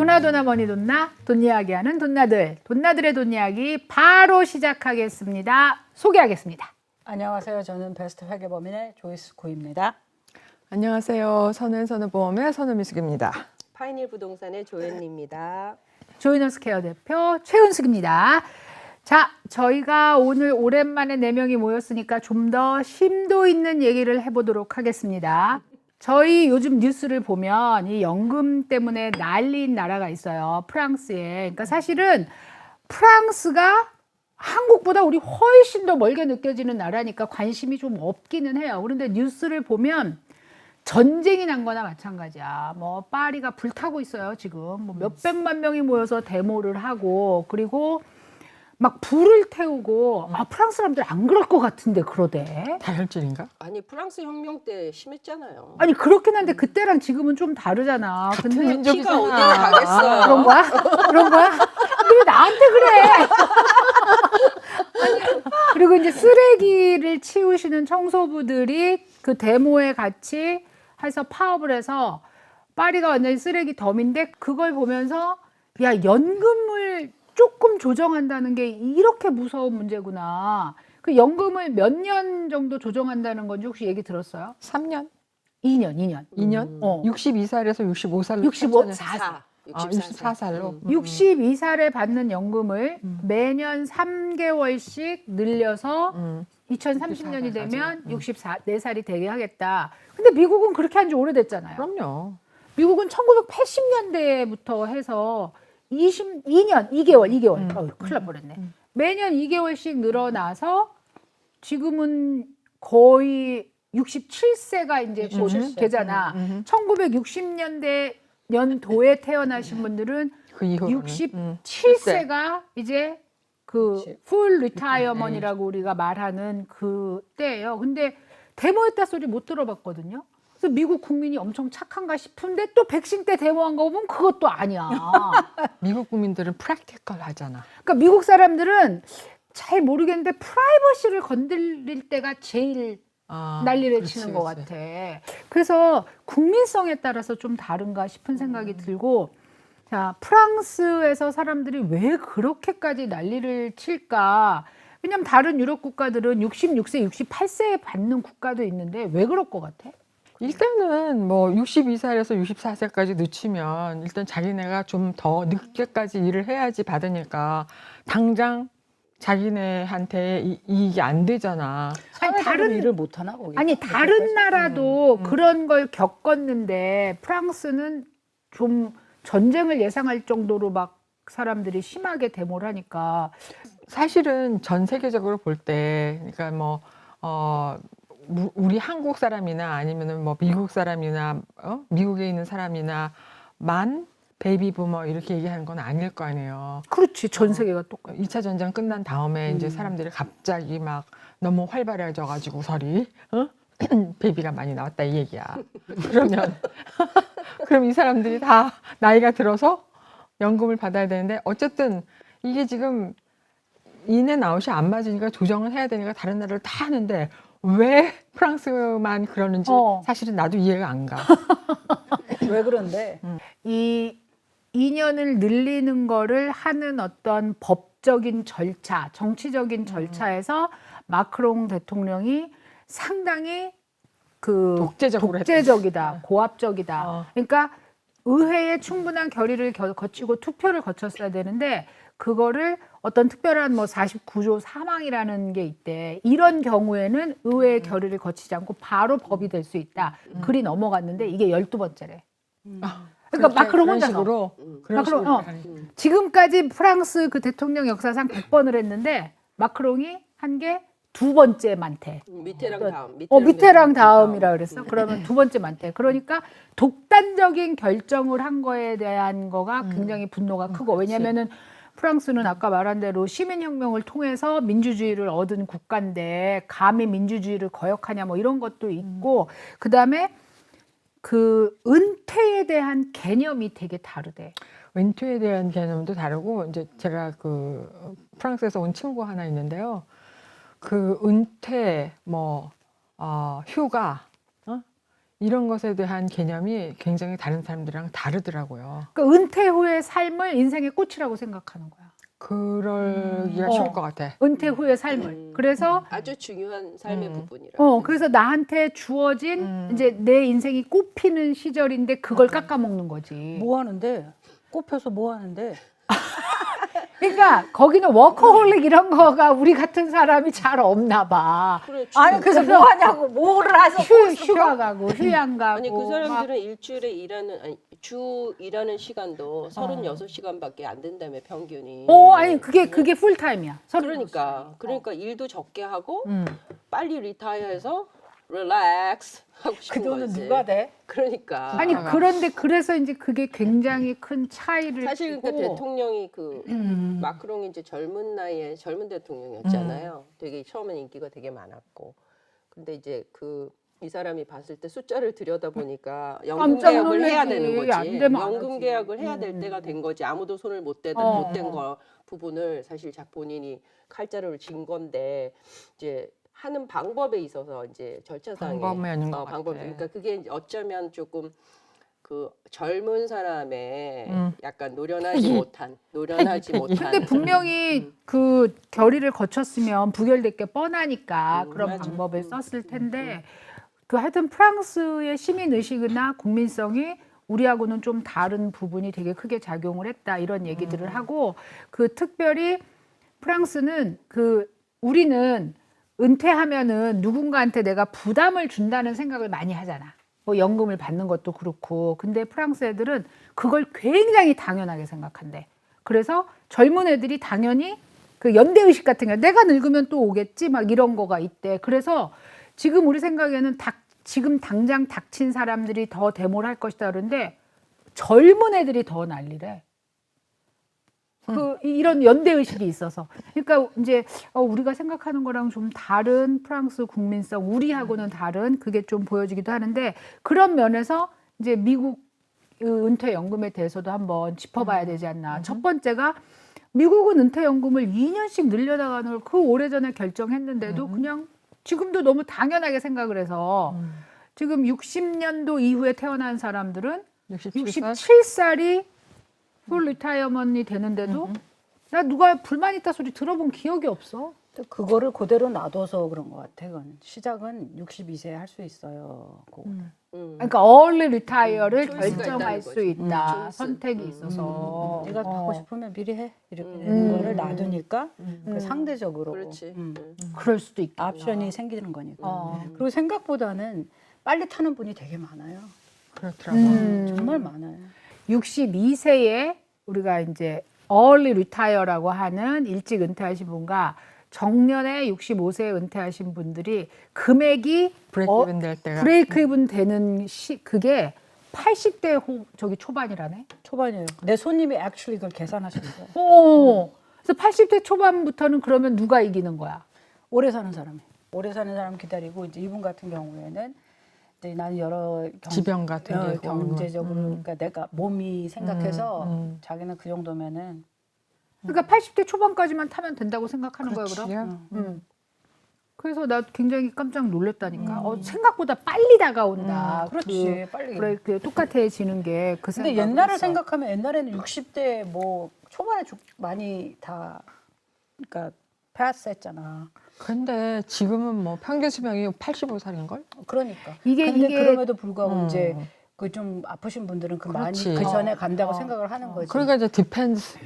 도나 머니 돈나 돈 이야기하는 돈나들의 돈 이야기 바로 시작하겠습니다. 소개하겠습니다. 안녕하세요. 저는 베스트 회계법인의 조이스 구입니다. 안녕하세요. 선보험의 선미숙입니다. 파이닐 부동산의 조연입니다. 조이너스케어 대표 최은숙입니다. 자, 저희가 오늘 오랜만에 4명이 모였으니까 좀 더 심도 있는 얘기를 해보도록 하겠습니다. 저희 요즘 뉴스를 보면 이 연금 때문에 난리인 나라가 있어요. 프랑스에. 그러니까 사실은 프랑스가 한국보다 우리 훨씬 더 멀게 느껴지는 나라니까 관심이 좀 없기는 해요. 그런데 뉴스를 보면 전쟁이 난 거나 마찬가지야. 뭐 파리가 불타고 있어요, 지금. 뭐 몇백만 명이 모여서 데모를 하고, 그리고 막 불을 태우고, 프랑스 사람들 안 그럴 것 같은데 그러대. 다혈질인가? 아니 프랑스 혁명 때 심했잖아요. 아니 그렇긴 한데 그때랑 지금은 좀 다르잖아. 근데 피가 어디 가겠어. 그런 거야? 그런 거야? 왜 나한테 그래? 아니, 그리고 이제 쓰레기를 치우시는 청소부들이 그 데모에 같이 해서 파업을 해서 파리가 완전히 쓰레기 덤인데 그걸 보면서 야, 연금을 조금 조정한다는 게 이렇게 무서운 문제구나. 그 연금을 몇 년 정도 조정한다는 건지 혹시 얘기 들었어요? 3년? 2년. 2년? 62살에서 65살로 65, 64. 64살로? 62살에 받는 연금을 매년 3개월씩 늘려서 2030년이 되면 64살이 되게 하겠다. 근데 미국은 그렇게 한 지 오래됐잖아요. 그럼요. 미국은 1980년대부터 해서 22년, 2개월. 큰일 날 뻔했네. 매년 2개월씩 늘어나서 지금은 거의 67세가 이제 곧 67세. 되잖아. 1960년대 연도에 태어나신 분들은 그 이후로는 67세가 이제 그 풀 리타이어먼이라고 우리가 말하는 그 때예요. 근데 데모했다 소리 못 들어봤거든요. 그래서 미국 국민이 엄청 착한가 싶은데 또 백신 때 데모한 거 보면 그것도 아니야. 미국 국민들은 프랙티컬 하잖아. 그러니까 미국 사람들은 잘 모르겠는데 프라이버시를 건드릴 때가 제일 난리를 치는 것 같아. 그래서 국민성에 따라서 좀 다른가 싶은 생각이 들고, 자, 프랑스에서 사람들이 왜 그렇게까지 난리를 칠까? 왜냐면 다른 유럽 국가들은 66세, 68세에 받는 국가도 있는데 왜 그럴 것 같아? 일단은 뭐 62살에서 64세까지 늦추면 일단 자기네가 좀 더 늦게까지 일을 해야지 받으니까 당장 자기네한테 이익이 안 되잖아. 아니, 다른 일을 못 하나 거기. 아니 다른 나라도 그런 걸 겪었는데 프랑스는 좀 전쟁을 예상할 정도로 막 사람들이 심하게 데모를 하니까 사실은 전 세계적으로 볼 때, 그러니까 뭐, 우리 한국 사람이나 아니면은 뭐 미국 사람이나, 미국에 있는 사람이나 만 베이비 부머 이렇게 얘기하는 건 아닐 거 아니에요. 그렇지, 전 세계가 똑같아. 2차 전쟁 끝난 다음에 이제 사람들이 갑자기 막 너무 활발해져가지고 베이비가 많이 나왔다 이 얘기야. 그러면, 그럼 이 사람들이 다 나이가 들어서 연금을 받아야 되는데 어쨌든 이게 지금 인앤 아웃이 안 맞으니까 조정을 해야 되니까 다른 나라를 다 하는데 왜 프랑스만 그러는지 사실은 나도 이해가 안 가. 왜 그런데? 이 2년을 늘리는 거를 하는 어떤 법적인 절차, 정치적인 절차에서 마크롱 대통령이 상당히 그 독재적이다, 고압적이다. 그러니까 의회에 충분한 결의를 거치고 투표를 거쳤어야 되는데 그거를 어떤 특별한 뭐 49조 3항이라는 게 있대. 이런 경우에는 의회의 결의를 거치지 않고 바로 법이 될 수 있다. 글이 넘어갔는데 이게 12번째래. 그러니까 마크롱 혼자서. 마크롱, 지금까지 프랑스 그 대통령 역사상 100번을 했는데 마크롱이 한 게 2번째 많대. 미테랑 다음. 미테랑 다음이라 그랬어. 그러면 2번째 많대. 그러니까 독단적인 결정을 한 거에 대한 거가 굉장히 분노가 크고, 왜냐면은 프랑스는 아까 말한 대로 시민혁명을 통해서 민주주의를 얻은 국가인데 감히 민주주의를 거역하냐 뭐 이런 것도 있고, 그 다음에 그 은퇴에 대한 개념이 되게 다르대. 은퇴에 대한 개념도 다르고, 이제 제가 그 프랑스에서 온 친구 하나 있는데요. 그 은퇴, 휴가, 이런 것에 대한 개념이 굉장히 다른 사람들이랑 다르더라고요. 그러니까 은퇴 후의 삶을 인생의 꽃이라고 생각하는 거야. 그러기가 어. 쉬울 것 같아. 은퇴 후의 삶을. 그래서 아주 중요한 삶의 부분이라. 그래서 나한테 주어진 이제 내 인생이 꽃피는 시절인데 그걸 깎아먹는 거지. 뭐 하는데? 꽃펴서 뭐 하는데? 그러니까 거기는 워커홀릭 이런 거가 우리 같은 사람이 잘 없나 봐. 그래, 아니 그래서 뭐 하냐고 뭐를 해서 휴가 가고 휴양 가고. 아니 그 막 사람들은 일주일에 일하는 주 일하는 시간도 36시간밖에 안 된다며 평균이. 아니 그게 풀타임이야. 그러니까 일도 적게 하고 음. 빨리 리타이어해서 릴렉스 하고 그 싶은 돈은 거지. 누가 돼? 그러니까 아니 그런데 그래서 이제 그게 굉장히 큰 차이를 사실 그 두고 대통령이 그 마크롱이 이제 젊은 나이에 젊은 대통령이었잖아요. 되게 처음엔 인기가 되게 많았고, 근데 이제 이 사람이 봤을 때 숫자를 들여다 보니까 연금 깜짝 계약을 해야 놀라지. 되는 거지. 안 되면 안 연금 하지. 계약을 해야 될 때가 된 거지. 아무도 손을 못 댄 거 부분을 사실 본인이 칼자루를 진 건데 이제 하는 방법에 있어서 이제 절차상의 방법면인 것 방법. 같아. 그러니까 그게 이제 어쩌면 조금 그 젊은 사람의 약간 노련하지 못한. 근데 분명히 그 결의를 거쳤으면 부결될 게 뻔하니까 그런 맞아. 방법을 썼을 텐데 그 하여튼 프랑스의 시민 의식이나 국민성이 우리하고는 좀 다른 부분이 되게 크게 작용을 했다 이런 얘기들을 하고 그 특별히 프랑스는 우리는 은퇴하면은 누군가한테 내가 부담을 준다는 생각을 많이 하잖아. 뭐 연금을 받는 것도 그렇고. 근데 프랑스 애들은 그걸 굉장히 당연하게 생각한대. 그래서 젊은 애들이 당연히 그 연대의식 같은 게 내가 늙으면 또 오겠지 막 이런 거가 있대. 그래서 지금 우리 생각에는 지금 당장 닥친 사람들이 더 데모를 할 것이다 그러는데 젊은 애들이 더 난리래. 이런 연대의식이 있어서. 그러니까 이제 우리가 생각하는 거랑 좀 다른 프랑스 국민성, 우리하고는 다른 그게 좀 보여지기도 하는데 그런 면에서 이제 미국 은퇴연금에 대해서도 한번 짚어봐야 되지 않나. 첫 번째가 미국은 은퇴연금을 2년씩 늘려나가는 걸 그 오래전에 결정했는데도 그냥 지금도 너무 당연하게 생각을 해서 지금 60년도 이후에 태어난 사람들은 67살? 67살이 풀 리타이어먼이 되는데도 나 누가 불만 있다 소리 들어본 기억이 없어. 그거를 그대로 놔둬서 그런 것 같아. 그건 시작은 62세에 할 수 있어요. 그러니까 early retire를 초이스가 결정할 있다는 수 거지. 있다. 초이스. 선택이 있어서. 네가 하고 싶으면 미리 해. 이렇게 되는 거를 놔두니까 그 상대적으로 그렇지. 그럴 수도 있다. 옵션이 생기는 거니까. 그리고 생각보다는 빨리 타는 분이 되게 많아요. 그렇더라고요. 정말 많아요. 62세에 우리가 이제 early retire라고 하는 일찍 은퇴하신 분과 정년에 65세에 은퇴하신 분들이 금액이 브레이크 이븐 될 때가 브레이크 이븐 되는 그게 80대 저기 초반이라네. 초반이에요. 내 손님이 actually 그걸 계산하셨어요. 그래서 80대 초반부터는 그러면 누가 이기는 거야? 오래 사는 사람이. 오래 사는 사람 기다리고 이제 이분 같은 경우에는 이제 나는 여러 지병 같은 게 있고 경제적으로 그러니까 내가 몸이 생각해서 자기는 그 정도면은 그러니까 80대 초반까지만 타면 된다고 생각하는 거예요, 그럼? 그래서 나 굉장히 깜짝 놀랐다니까. 생각보다 빨리 다가온다. 그렇지, 빨리. 브레이크 똑같아지는 게 그 근데 생각을 옛날을 했어. 생각하면 옛날에는 60대 뭐 초반에 많이 다 그러니까 패스했잖아. 근데 지금은 뭐 평균 수명이 85살인걸? 그러니까. 이게 그럼에도 불구하고 이제 그 좀 아프신 분들은 많이 그렇지. 그 전에 간다고 생각을 하는 거지. 그러니까 이제 디펜스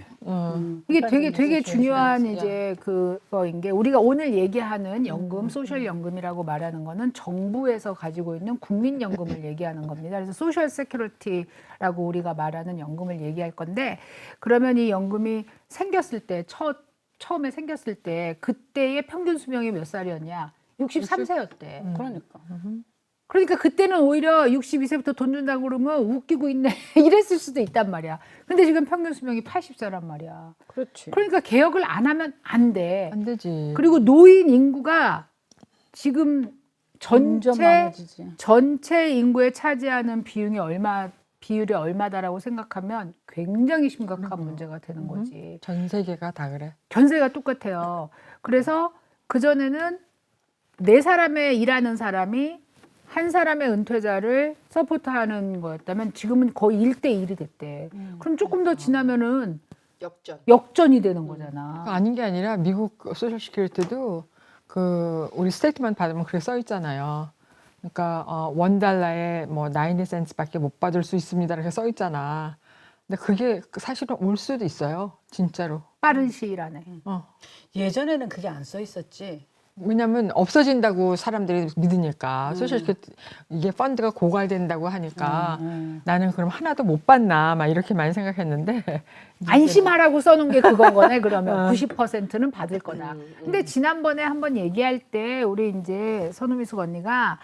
이게 되게 디펜스 중요한 시츄에이션이지. 이제 그거인 게 우리가 오늘 얘기하는 연금, 소셜 연금이라고 말하는 거는 정부에서 가지고 있는 국민연금을 얘기하는 겁니다. 그래서 소셜 세큐리티라고 우리가 말하는 연금을 얘기할 건데 그러면 이 연금이 생겼을 때 처음에 생겼을 때 그때의 평균 수명이 몇 살이었냐? 63세였대. 그러니까 그때는 오히려 62세부터 돈 준다고 그러면 웃기고 있네 이랬을 수도 있단 말이야. 근데 지금 평균 수명이 80세란 말이야. 그렇지. 그러니까 개혁을 안 하면 안 돼. 안 되지. 그리고 노인 인구가 지금 점점 많아지지. 전체 인구에 차지하는 비율이 얼마다라고 생각하면 굉장히 심각한 문제가 되는 거지. 전 세계가 다 그래. 전세가 똑같아요. 그래서 그전에는 네 사람의 일하는 사람이 한 사람의 은퇴자를 서포트하는 거였다면 지금은 거의 1대1이 됐대. 그럼 조금 더 지나면은 역전. 역전이 되는 거잖아. 아닌 게 아니라 미국 소셜 시큐리티도 그 우리 스테이트먼트 받으면 그렇게 써 있잖아요. 그러니까 $1에 뭐 90센트밖에 못 받을 수 있습니다 이렇게 써 있잖아. 근데 그게 사실은 올 수도 있어요, 진짜로. 빠른 시일 안에. 예전에는 그게 안 써 있었지. 왜냐면 없어진다고 사람들이 믿으니까 소셜 시큐리티 이게 펀드가 고갈된다고 하니까 나는 그럼 하나도 못 받나 막 이렇게 많이 생각했는데 안심하라고 써놓은 게 그건 거네. 그러면 90%는 받을 거다. 근데 지난번에 한번 얘기할 때 우리 이제 선우미숙 언니가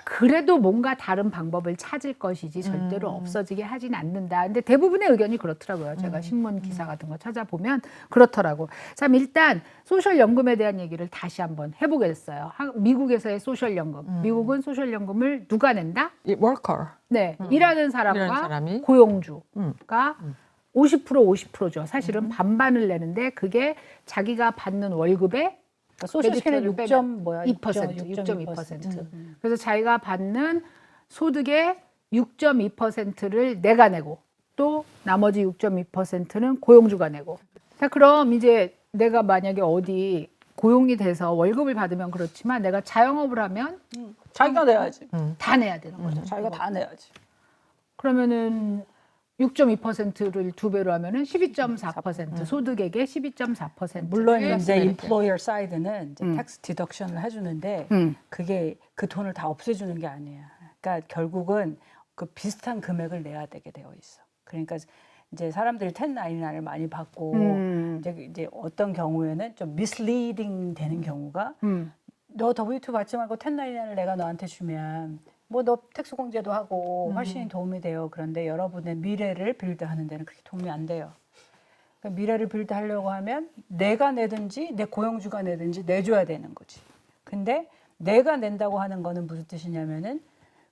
그래도 뭔가 다른 방법을 찾을 것이지 절대로 없어지게 하진 않는다. 근데 대부분의 의견이 그렇더라고요. 제가 신문 기사 같은 거 찾아보면 그렇더라고. 참 일단 소셜연금에 대한 얘기를 다시 한번 해보겠어요. 미국에서의 소셜연금. 미국은 소셜연금을 누가 낸다? 이 워커 네, 일하는 사람과 일하는 사람이? 고용주가 50%죠. 사실은 반반을 내는데 그게 자기가 받는 월급의 소셜스케일은 메디케어를 6점 뭐야? 6.2%. 그래서 자기가 받는 소득의 6.2%를 내가 내고 또 나머지 6.2%는 고용주가 내고. 자, 그럼 이제 내가 만약에 어디 고용이 돼서 월급을 받으면 그렇지만 내가 자영업을 하면 자기가 내야지. 다 내야 되는 거죠. 자기가 다 내야지. 그러면은 6.2%를 두 배로 하면은 12.4% 소득액의 12.4%. 물론 이제 이렇게. 인플로이어 사이드는 이제 텍스 디덕션을 해주는데 그게 그 돈을 다 없애주는 게 아니야. 그러니까 결국은 그 비슷한 금액을 내야 되게 되어 있어. 그러니까 이제 사람들이 1099을 많이 받고 이제 어떤 경우에는 좀 misleading 되는 경우가 너 W2 받지 말고 1099을 내가 너한테 주면 뭐 너 텍스 공제도 하고 훨씬 도움이 돼요. 그런데 여러분의 미래를 빌드하는 데는 그렇게 도움이 안 돼요. 그러니까 미래를 빌드하려고 하면 내가 내든지 내 고용주가 내든지 내줘야 되는 거지. 근데 내가 낸다고 하는 거는 무슨 뜻이냐면은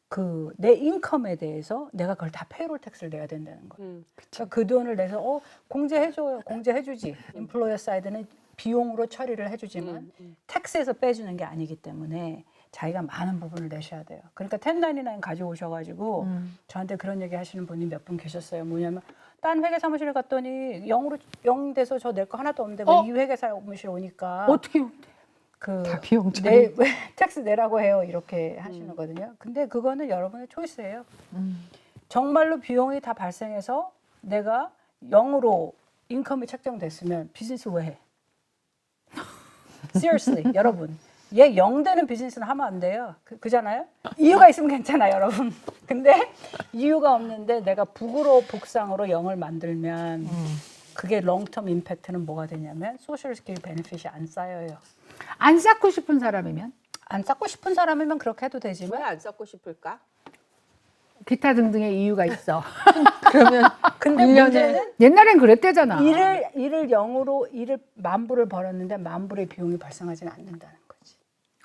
그 내 인컴에 대해서 내가 그걸 다 페이롤 텍스를 내야 된다는 거예요. 그러니까 그 돈을 내서 공제해줘요. 공제해주지. 인플로이어 사이드는 비용으로 처리를 해주지만 텍스에서 빼주는 게 아니기 때문에 자기가 많은 부분을 내셔야 돼요. 그러니까 1099 가져오셔가지고 저한테 그런 얘기 하시는 분이 몇 분 계셨어요. 뭐냐면 딴 회계 사무실에 갔더니 0 돼서 저 낼 거 하나도 없는데 왜 이 회계 사무실 오니까 어떻게 다 비용 처리. 왜 텍스 내라고 해요 이렇게 하시는 거거든요. 근데 그거는 여러분의 초이스예요. 정말로 비용이 다 발생해서 내가 0으로 인컴이 책정됐으면 비즈니스 왜 해? Seriously, 여러분. 얘 0 되는 비즈니스는 하면 안 돼요. 그잖아요? 이유가 있으면 괜찮아요, 여러분. 근데 이유가 없는데 내가 북으로 북상으로 0을 만들면 그게 롱텀 임팩트는 뭐가 되냐면 소셜 스킬 베네핏이 안 쌓여요. 안 쌓고 싶은 사람이면 안 쌓고 싶은 사람이면 그렇게 해도 왜 되지만 안 쌓고 싶을까? 기타 등등의 이유가 있어. 그러면 근데 1년에 문제는 옛날엔 그랬대잖아. 일을 0으로 일을 10,000불을 벌었는데 10,000불의 비용이 발생하지는 않는다는 거지.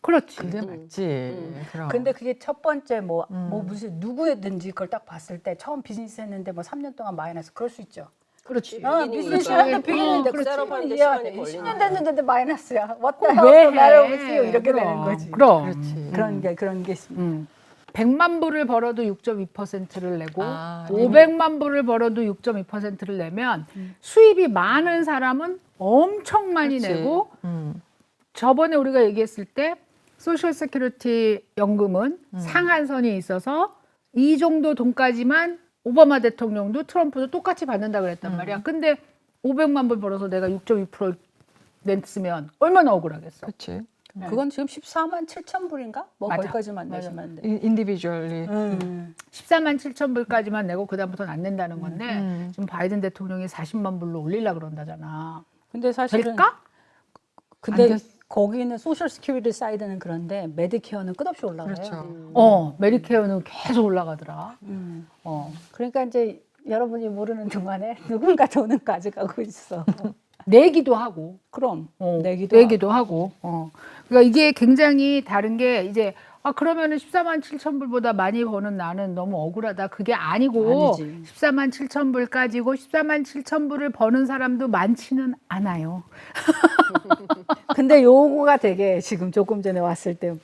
그렇지. 그게 맞지. 그럼. 근데 그게 첫 번째 뭐 무슨 누구든지 그걸 딱 봤을 때 처음 비즈니스 했는데 뭐 3년 동안 마이너스 그럴 수 있죠. 그렇지. 비즈니스 비기닝이니까. 하는 비기는데 그렇지. 셋업하는데 이해가 시간이 돼. 걸리니까. 10년 됐는데 마이너스야. What the 왜 hell? 나를 해? with you 이렇게 그럼, 되는 거지. 그럼. 그렇지. 그런 게 있습니다. 100만 불을 벌어도 6.2%를 내고 아, 500만 불을 벌어도 6.2%를 내면 수입이 많은 사람은 엄청 많이 그렇지. 내고 저번에 우리가 얘기했을 때 소셜 세큐리티 연금은 상한선이 있어서 이 정도 돈까지만 오바마 대통령도 트럼프도 똑같이 받는다 그랬단 말이야. 근데 500만 불 벌어서 내가 6.2% 냈으면 얼마나 억울하겠어. 그렇지. 그건 지금 14만 7천 불인가? 뭐 맞아. 거기까지만 내시면 돼. 인디비주얼리 14만 7천 불까지만 내고 그다음부터는 안 낸다는 건데 지금 바이든 대통령이 40만 불로 올리려고 그런다잖아. 근데 사실은 될까? 근데 안 거기는 소셜 스큐리티 사이드는 그런데 메디케어는 끝없이 올라가요. 그렇죠. 메디케어는 계속 올라가더라. 그러니까 이제 여러분이 모르는 동안에 누군가 돈은 가져가고 있어. 내기도 하고. 그럼 내기도 하고. 그러니까 이게 굉장히 다른 게 이제 그러면은 14만 7천 불보다 많이 버는 나는 너무 억울하다. 그게 아니고 아니지. 14만 7천 불까지고 14만 7천 불을 버는 사람도 많지는 않아요. 근데 요거가 되게 지금 조금 전에 왔을 때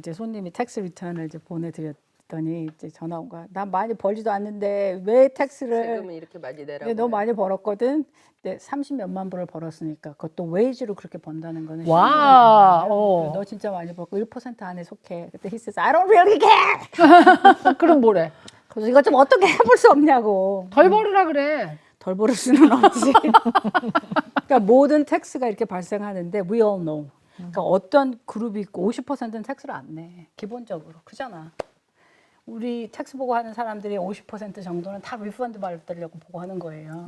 이제 손님이 텍스 리턴을 이제 보내드렸더니 이제 전화 온 거야. 난 많이 벌지도 않는데 왜 텍스를 세금을 이렇게 많이 내라고. 너무 많이 벌었거든. 근데 30몇만 불을 벌었으니까 그것도 웨이지로 그렇게 번다는 거는 와, 신기하잖아요. 너 진짜 많이 벌고 1% 안에 속해. 그때 he says, I don't really care. 그럼 뭐래? 그래서 이거 좀 어떻게 해볼 수 없냐고. 덜 벌으라 그래. 덜 벌을 수는 없지. 그러니까 모든 텍스가 이렇게 발생하는데 we all know. 그러니까 어떤 그룹이 있고 50%는 텍스를 안 내. 기본적으로. 그잖아. 우리 텍스 보고 하는 사람들이 50% 정도는 다 리펀드 받으려고 보고 하는 거예요.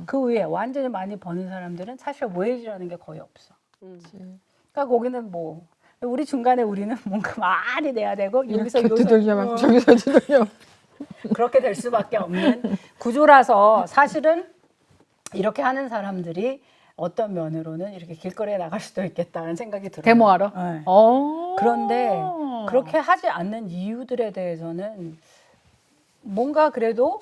그 위에 완전히 많이 버는 사람들은 사실 웨이지라는 게 거의 없어. 그러니까 거기는 뭐 우리 중간에 우리는 뭔가 많이 내야 되고 여기서 이렇게 두들겨 맞고 저기서 두들겨. 그렇게 될 수밖에 없는 구조라서 사실은 이렇게 하는 사람들이 어떤 면으로는 이렇게 길거리에 나갈 수도 있겠다는 생각이 들어요. 데모하러? 네. 그런데 그런데 그렇게 하지 않는 이유들에 대해서는 뭔가 그래도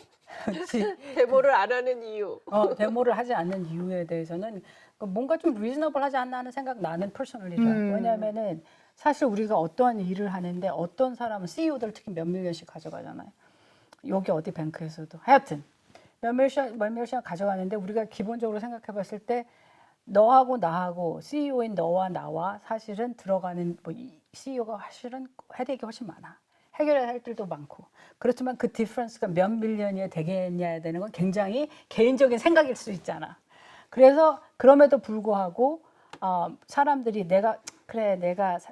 데모를 안 하는 이유. 데모를 하지 않는 이유에 대해서는 뭔가 좀 리즈너블 하지 않나 하는 생각 나는 퍼스널리 좋아요. 왜냐하면은 사실 우리가 어떠한 일을 하는데 어떤 사람은 CEO들 특히 몇 밀리언씩 가져가잖아요. 여기 어디 뱅크에서도 하여튼 몇 밀리언씩 가져가는데 우리가 기본적으로 생각해 봤을 때 너하고 나하고 CEO인 너와 나와 사실은 들어가는 뭐 CEO가 사실은 헤드액이 훨씬 많아. 해결해야 할 일도 많고. 그렇지만 그 디퍼런스가 몇 밀리언이 되겠냐에 되는 건 굉장히 개인적인 생각일 수 있잖아. 그래서 그럼에도 불구하고 사람들이 내가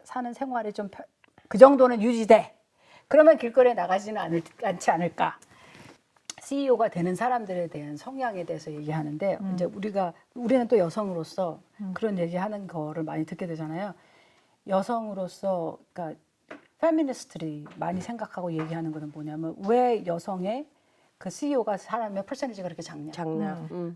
사는 생활이 좀 그 정도는 유지돼. 그러면 길거리에 나가지는 않지 않을까. CEO가 되는 사람들에 대한 성향에 대해서 얘기하는데 이제 우리는 또 여성으로서 그런 얘기하는 거를 많이 듣게 되잖아요. 여성으로서 그러니까 페미니스트들이 많이 생각하고 얘기하는 거는 뭐냐면 왜 여성의 그 CEO가 사람의 퍼센티지가 그렇게 작냐.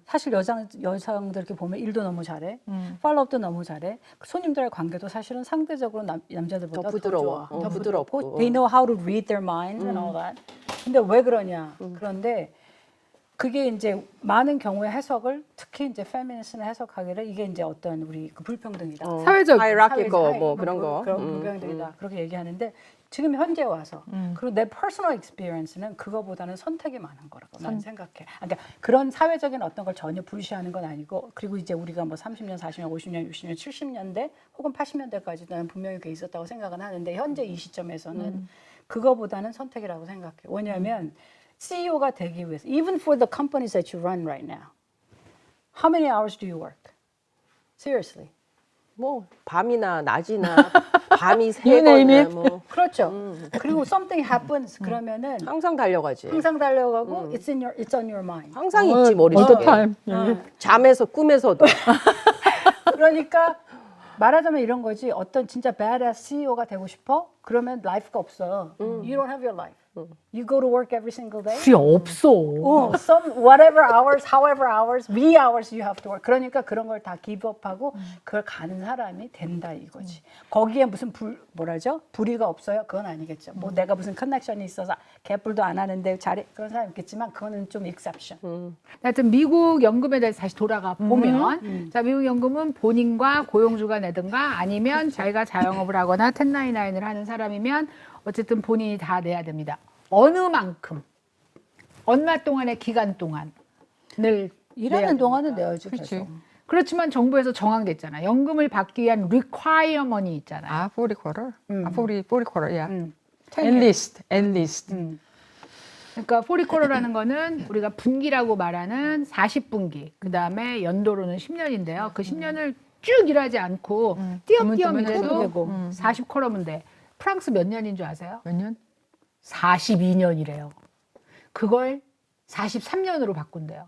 사실 여성들 이렇게 보면 일도 너무 잘해. 팔로업도 너무 잘해. 손님들의 관계도 사실은 상대적으로 남자들보다 더 부드러워. 더 부드럽고. They know how to read their minds and all that. 근데 왜 그러냐. 그런데 그게 이제 많은 경우에 해석을 특히 이제 페미니스트는 해석하기를 이게 이제 어떤 우리 그 불평등이다. 사회적 하이라키고 뭐 그런 거. 그런 불평등이다. 그렇게 얘기하는데 지금 현재 와서 그리고 내 퍼스널 익스피리언스는 그거보다는 선택이 많은 거라고 나는 생각해. 그러니까 그런 사회적인 어떤 걸 전혀 불시하는 건 아니고 그리고 이제 우리가 뭐 30년, 40년, 50년, 60년, 70년대 혹은 80년대까지도 나는 분명히 그게 있었다고 생각은 하는데 현재 이 시점에서는 그거보다는 선택이라고 생각해. 왜냐하면 CEO가 되기 위해서 even for the companies that you run right now, how many hours do you work? Seriously. 뭐 밤이나 낮이나 밤이 You name 새거나 it. 뭐 그렇죠. 그리고 something happens 그러면은 항상 달려가지. 항상 달려가고 it's on your mind. 항상 있지 All 머릿속에. the time. 잠에서 꿈에서도. 그러니까 말하자면 이런 거지. 어떤 진짜 badass CEO가 되고 싶어? 그러면 life가 없어. You don't have your life. You go to work every single day. 그게 없어. Some whatever hours, however hours, wee hours you have to work. 그러니까 그런 걸 다 give up하고 그걸 가는 사람이 된다 이거지. 거기에 무슨 뭐라죠? 불의가 없어요? 그건 아니겠죠. 뭐 내가 무슨 커넥션이 있어서 개뿔도 안 하는데 잘해 그런 사람 있겠지만 그거는 좀 exception. 하여튼 미국 연금에 대해서 다시 돌아가 보면 자 미국 연금은 본인과 고용주가 내든가 아니면 자기가 자영업을 하거나 1099을 하는 사람이면 어쨌든 본인이 다 내야 됩니다. 어느 만큼 얼마 동안의 기간 동안을 일하는 동안은 내야지. 그렇지. 그렇지만 정부에서 정한됐잖아. 연금을 받기 위한 requirement이 있잖아요. 아, 40쿼터? 아, 40쿼터, 야. 10 enlist, enlist. 그러니까 40쿼터라는 거는 우리가 분기라고 말하는 40분기, 그 다음에 연도로는 10년인데요. 그 10년을 쭉 일하지 않고 띄엄띄엄 일해도 40쿼터면 돼. 프랑스 몇 년인 줄 아세요? 몇 년? 42년이래요. 그걸 43년으로 바꾼대요.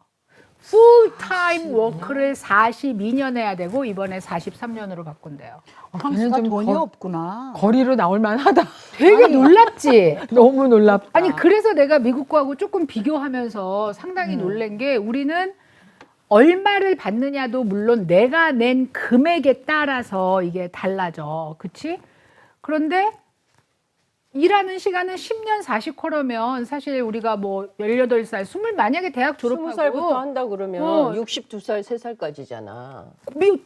풀타임 워크를 42년 해야 되고 이번에 43년으로 바꾼대요. 프랑스가 좀 돈이 없구나. 거리로 나올 만하다. 되게 놀랍지? 너무 놀랍다. 아니 그래서 내가 미국하고 조금 비교하면서 상당히 놀란 게 우리는 얼마를 받느냐도 물론 내가 낸 금액에 따라서 이게 달라져. 그치? 그런데 일하는 시간은 10년 40쿼터면 사실 우리가 뭐 18살, 20 만약에 대학 졸업하고 20살부터 한다 그러면 어. 62살, 3살까지잖아.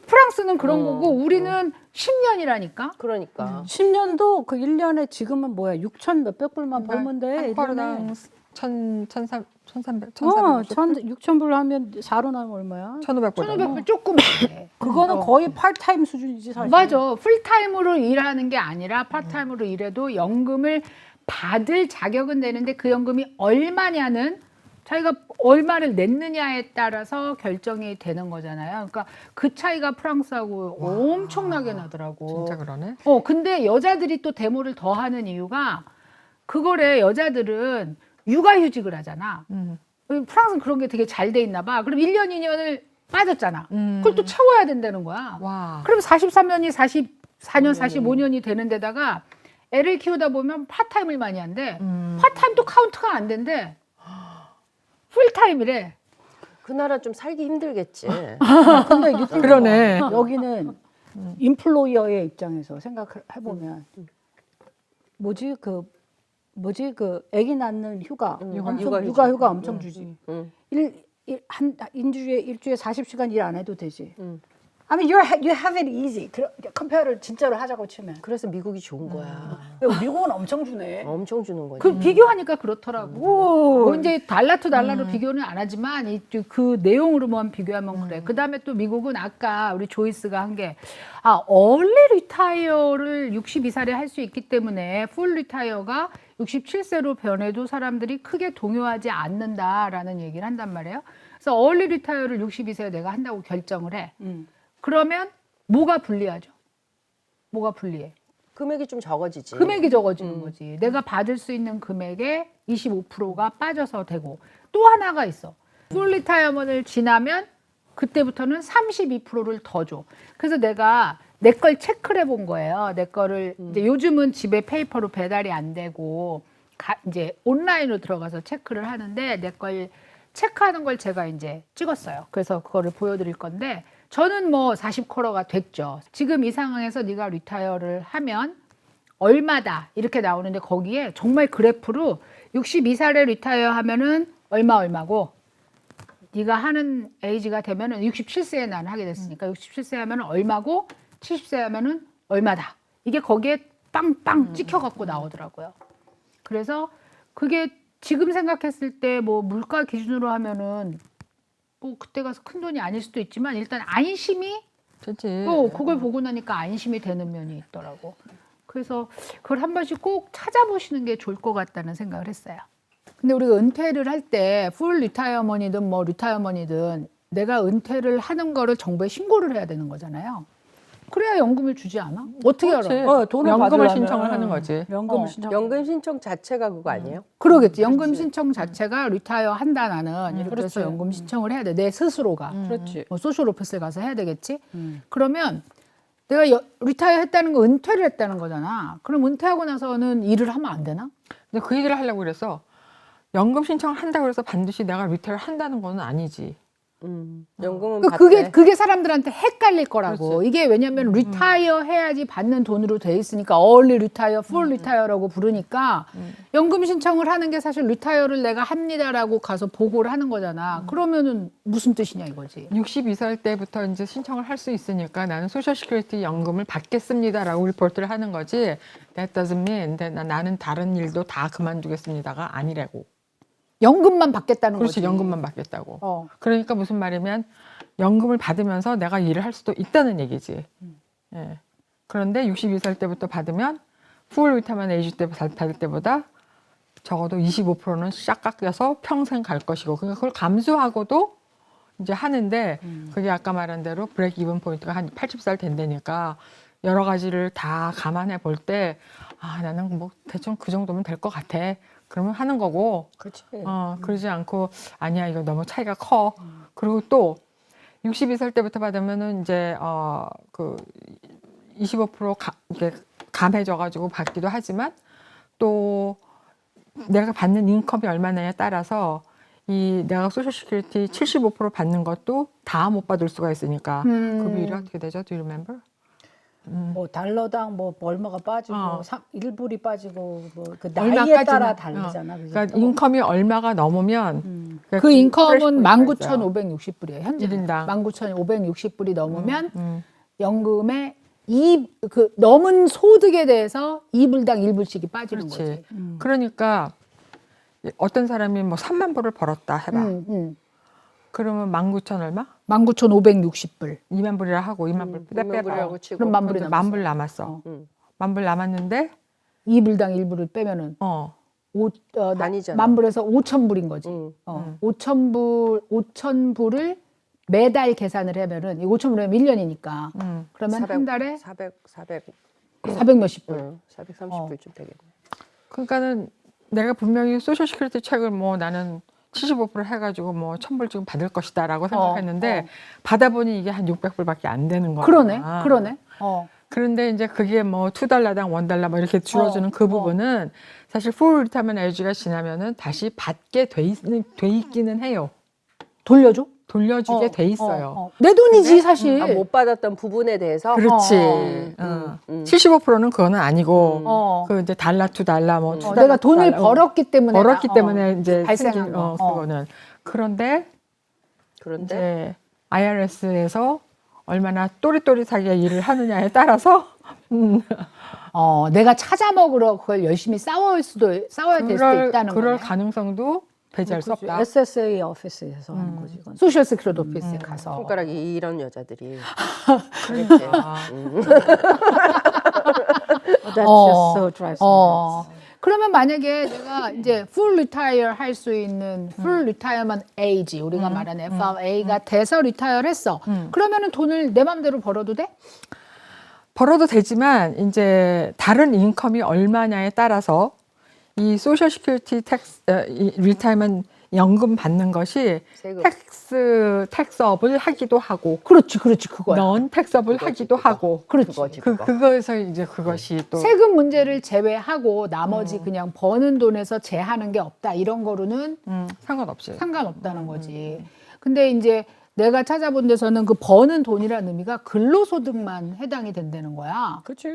프랑스는 그런 거고 우리는 10년이라니까. 그러니까. 10년도 그 1년에 지금은 뭐야 6천 몇백 불만 벌면 돼. 한 1년에. 쿼터당 1,300, 6천 불 하면 4로 나면 얼마야? 1,500불. 1,500불 조금 해. 그거는 거의 파트타임 수준이지 사실. 맞아. 풀타임으로 일하는 게 아니라 파트타임으로 일해도 연금을 받을 자격은 되는데 그 연금이 얼마냐는 자기가 얼마를 냈느냐에 따라서 결정이 되는 거잖아요. 그러니까 그 차이가 프랑스하고 엄청나게 나더라고. 진짜 그러네. 근데 여자들이 또 데모를 더 하는 이유가 그거래. 여자들은 육아휴직을 하잖아. 프랑스는 그런 게 되게 잘 돼 있나 봐. 그럼 1년, 2년을 빠졌잖아. 그걸 또 채워야 된다는 거야. 와. 그럼 43년이 44년, 45년이 되는 데다가 애를 키우다 보면 파타임을 많이 한대. 파타임도 카운트가 안 된대. 풀타임이래. 그 나라 좀 살기 힘들겠지. 근데 you think 그러네. about it. 여기는 인플로이어의 입장에서 생각해 보면 뭐지 그 아기 낳는 휴가 육아휴가 엄청 주지. 일주일에 40시간 일 안 해도 되지. I mean, you have it easy. 컴페어를 진짜로 하자고 치면. 그래서 미국이 좋은 거야. 미국은 엄청 주네. 엄청 주는 거지. 그 비교하니까 그렇더라고. 뭐 이제 달러 투 달러로 비교는 안 하지만 그 내용으로만 비교하면 그래. 그 다음에 또 미국은 아까 우리 조이스가 한 게 얼리 리타이어를 62살에 할 수 있기 때문에 풀 리타이어가 67세로 변해도 사람들이 크게 동요하지 않는다라는 얘기를 한단 말이에요. 그래서 얼리 리타이어를 62세에 내가 한다고 결정을 해. 그러면 뭐가 불리하죠? 뭐가 불리해? 금액이 좀 적어지지. 금액이 적어지는 거지. 내가 받을 수 있는 금액의 25%가 빠져서 되고 또 하나가 있어. 풀 리타이어먼을 지나면 그때부터는 32%를 더 줘. 그래서 내가 내 걸 체크를 해본 거예요. 내 거를 이제 요즘은 집에 페이퍼로 배달이 안 되고 이제 온라인으로 들어가서 체크를 하는데 내 걸 체크하는 걸 제가 이제 찍었어요. 그래서 그거를 보여드릴 건데 저는 뭐 40쿼터가 됐죠. 지금 이 상황에서 네가 리타이어를 하면 얼마다 이렇게 나오는데 거기에 정말 그래프로 62살에 리타이어 하면은 얼마고 네가 하는 에이지가 되면은 67세에 나는 하게 됐으니까 67세 하면은 얼마고 70세 하면은 얼마다. 이게 거기에 빵빵 찍혀 갖고 나오더라고요. 그래서 그게 지금 생각했을 때 뭐 물가 기준으로 하면은 뭐 그때 가서 큰 돈이 아닐 수도 있지만 일단 안심이 그치. 그걸 보고 나니까 안심이 되는 면이 있더라고. 그래서 그걸 한 번씩 꼭 찾아보시는 게 좋을 것 같다는 생각을 했어요. 근데 우리가 은퇴를 할 때 풀 리타이어먼이든 뭐 리타이어먼이든 내가 은퇴를 하는 거를 정부에 신고를 해야 되는 거잖아요. 그래야 연금을 주지 않아? 어떻게 그렇지. 알아? 돈을 연금을 받으려면 신청을 하는 거지. 연금을 신청. 연금 신청 자체가 그거 아니에요? 그러겠지. 연금 신청 자체가 리타이어 한다 나는 이렇게 그렇지. 해서 연금 신청을 해야 돼. 내 스스로가. 그렇지. 뭐 소셜 오피스에 가서 해야 되겠지. 그러면 내가 리타이어 했다는 거 은퇴를 했다는 거잖아. 그럼 은퇴하고 나서는 일을 하면 안 되나? 근데 그 얘기를 하려고 그래서 연금 신청을 한다고 해서 반드시 내가 리타이어를 한다는 건 아니지. 연금은 그게 사람들한테 헷갈릴 거라고. 이게 왜냐면 리타이어 해야지 받는 돈으로 돼 있으니까 얼리 리타이어, 풀 리타이어라고 부르니까 연금 신청을 하는 게 사실 리타이어를 내가 합니다라고 가서 보고를 하는 거잖아. 그러면은 무슨 뜻이냐 이거지. 62살 때부터 이제 신청을 할 수 있으니까 나는 소셜 시큐리티 연금을 받겠습니다라고 리포트를 하는 거지. That doesn't mean 나는 다른 일도 다 그만두겠습니다가 아니라고. 연금만 받겠다는 그렇지, 거지. 연금만 받겠다고. 어. 그러니까 무슨 말이면 연금을 받으면서 내가 일을 할 수도 있다는 얘기지. 예. 그런데 62살 때부터 받으면 풀 리타이어먼 에이지 때 받을 때보다 적어도 25%는 싹 깎여서 평생 갈 것이고, 그러니까 그걸 감수하고도 이제 하는데 그게 아까 말한 대로 브레이크 이븐 포인트가 한 80살 된다니까 여러 가지를 다 감안해 볼 때 나는 뭐 대충 그 정도면 될 것 같아. 그러면 하는 거고. 그렇지. 그러지 않고 아니야 이거 너무 차이가 커. 그리고 또 62살 때부터 받으면은 이제 그 25% 이렇게 감해져 가지고 받기도 하지만 또 내가 받는 인컴이 얼마냐에 따라서 이 내가 소셜 시큐리티 75% 받는 것도 다 못 받을 수가 있으니까 그 비율이 어떻게 되죠? Do you remember? 뭐 달러당 뭐 얼마가 빠지고 1불이 빠지고 뭐 그 나이에 얼마까지나. 따라 다르잖아. 그죠? 그러니까 인컴이 얼마가 넘으면 그러니까 그 인컴은 프레시 포인트가 있어요. 19,560불이에요. 현재 일인당. 19,560불이 넘으면 음. 연금에 그 넘은 소득에 대해서 2불당 1불씩이 빠지는 그렇지. 거지. 그러니까 어떤 사람이 뭐 3만 불을 벌었다 해봐. 그러면 19,000 얼마? 19,560불. 2만 불이라 하고 2만 불 빼빼 불이라고 치고. 그럼 만 불이 만 불 남았어. 만 불 남았는데 2불당 1불을 빼면은 아니잖아. 만 불에서 5,000불인 거지. 응. 5,000불을 매달 계산을 하면은 이 5,000불이면 1년이니까. 그러면 한 달에 400 400 몇십 불. 430불쯤 되겠네. 그러니까는 내가 분명히 소셜 시큐리티 책을 뭐 나는 75% 해가지고 뭐 1,000불 지금 받을 것이다라고 생각했는데 받아보니 이게 한 600불밖에 안 되는 거야. 그러네. 그런데 이제 그게 뭐 $2당 $1 뭐 이렇게 줄어주는 그 부분은 사실 풀 리타이먼트 에이지가 지나면은 다시 받게 돼 있기는 해요. 돌려줘? 돌려주게 돼 있어요. 내 돈이지 사실. 못 받았던 부분에 대해서 그렇지. 75%는 그거는 아니고 그 이제 $2 뭐 $2 내가 돈을 벌었기 때문에 이제 발생한 생긴, 거. 그거는 그런데 이제 IRS에서 얼마나 또릿또릿하게 일을 하느냐에 따라서 내가 찾아 먹으러 그걸 열심히 싸워야 될 수도 있다는 그럴 거네. 가능성도 배제할 수 없다. SSA 오피스에서 하는 거지. 이건. 소셜 시큐리티 오피스에 가서. 손가락이 이런 여자들이 That just so drives me nuts. 그러면 만약에 내가 이제 full retire 할 수 있는 full retirement age 우리가 말하는 FRA가 돼서 리타이어를 했어. 그러면은 돈을 내 맘대로 벌어도 돼? 벌어도 되지만 이제 다른 인컴이 얼마냐에 따라서 이 소셜 시큐리티 리타이먼트 연금 받는 것이 세금. 텍스업을 하기도 하고 그렇지 그거야. 넌 텍스업을 하기도 하고 그렇지. 그거에서 이제 그것이 또 세금 문제를 제외하고 나머지 그냥 버는 돈에서 제하는 게 없다. 이런 거로는 상관없이 상관없다는 거지. 근데 이제 내가 찾아본 데서는 그 버는 돈이라는 의미가 근로소득만 해당이 된다는 거야. 그렇지.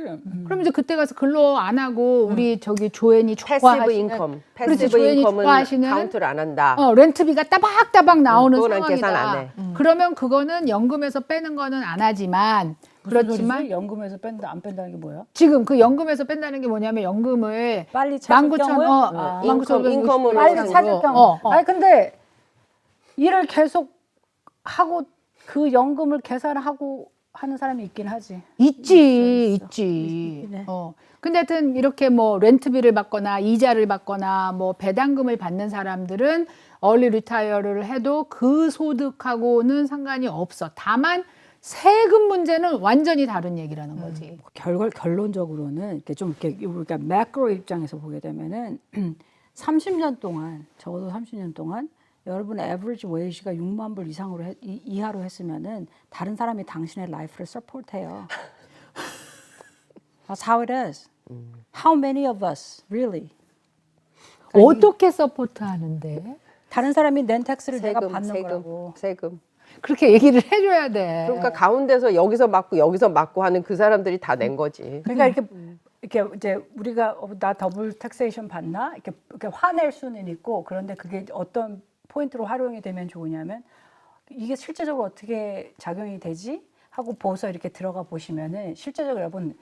그럼 이제 그때 가서 근로 안 하고 우리 저기 조앤이 패시브 좋아하시는 인컴. 그렇지, 패시브 조앤이 인컴은 좋아하시는 카운트를 안 한다. 렌트비가 따박따박 나오는 그거는 상황이다. 계산 안 해. 그러면 그거는 연금에서 빼는 거는 안 하지만 그렇지만 연금에서 뺀다 안 뺀다는 게 뭐야? 지금 그 연금에서 뺀다는 게 뭐냐면 연금을 빨리 찾을 19,000 경우에 인컴으로 빨리 해가지고. 찾을 경우. 어. 아니 근데 일을 계속 하고 그 연금을 계산하고 하는 사람이 있긴 하지. 있지. 있긴 해. 근데 하여튼 이렇게 뭐 렌트비를 받거나 이자를 받거나 뭐 배당금을 받는 사람들은 얼리 리타이어를 해도 그 소득하고는 상관이 없어. 다만 세금 문제는 완전히 다른 얘기라는 거지. 결론적으로는 이렇게 좀 이렇게 우리가 매크로 입장에서 보게 되면은 30년 동안 적어도 30년 동안 여러분의 에버리지 웨이지가 6만 불 이상으로 이하로 했으면은 다른 사람이 당신의 라이프를 서포트해요. That's how it is. How many of us really? 어떻게 서포트하는데? 다른 사람이 낸 텍스를 내가 받는 거라고. 세금. 그렇게 얘기를 해줘야 돼. 그러니까 가운데서 여기서 맞고 하는 그 사람들이 다 낸 거지. 그러니까 이렇게 이제 우리가 나 더블 텍세이션 받나 이렇게 화낼 수는 있고 그런데 그게 어떤 포인트로 활용이 되면 좋으냐면 이게 실제적으로 어떻게 작용이 되지 하고 보서 이렇게 들어가 보시면은 실제적으로 여러분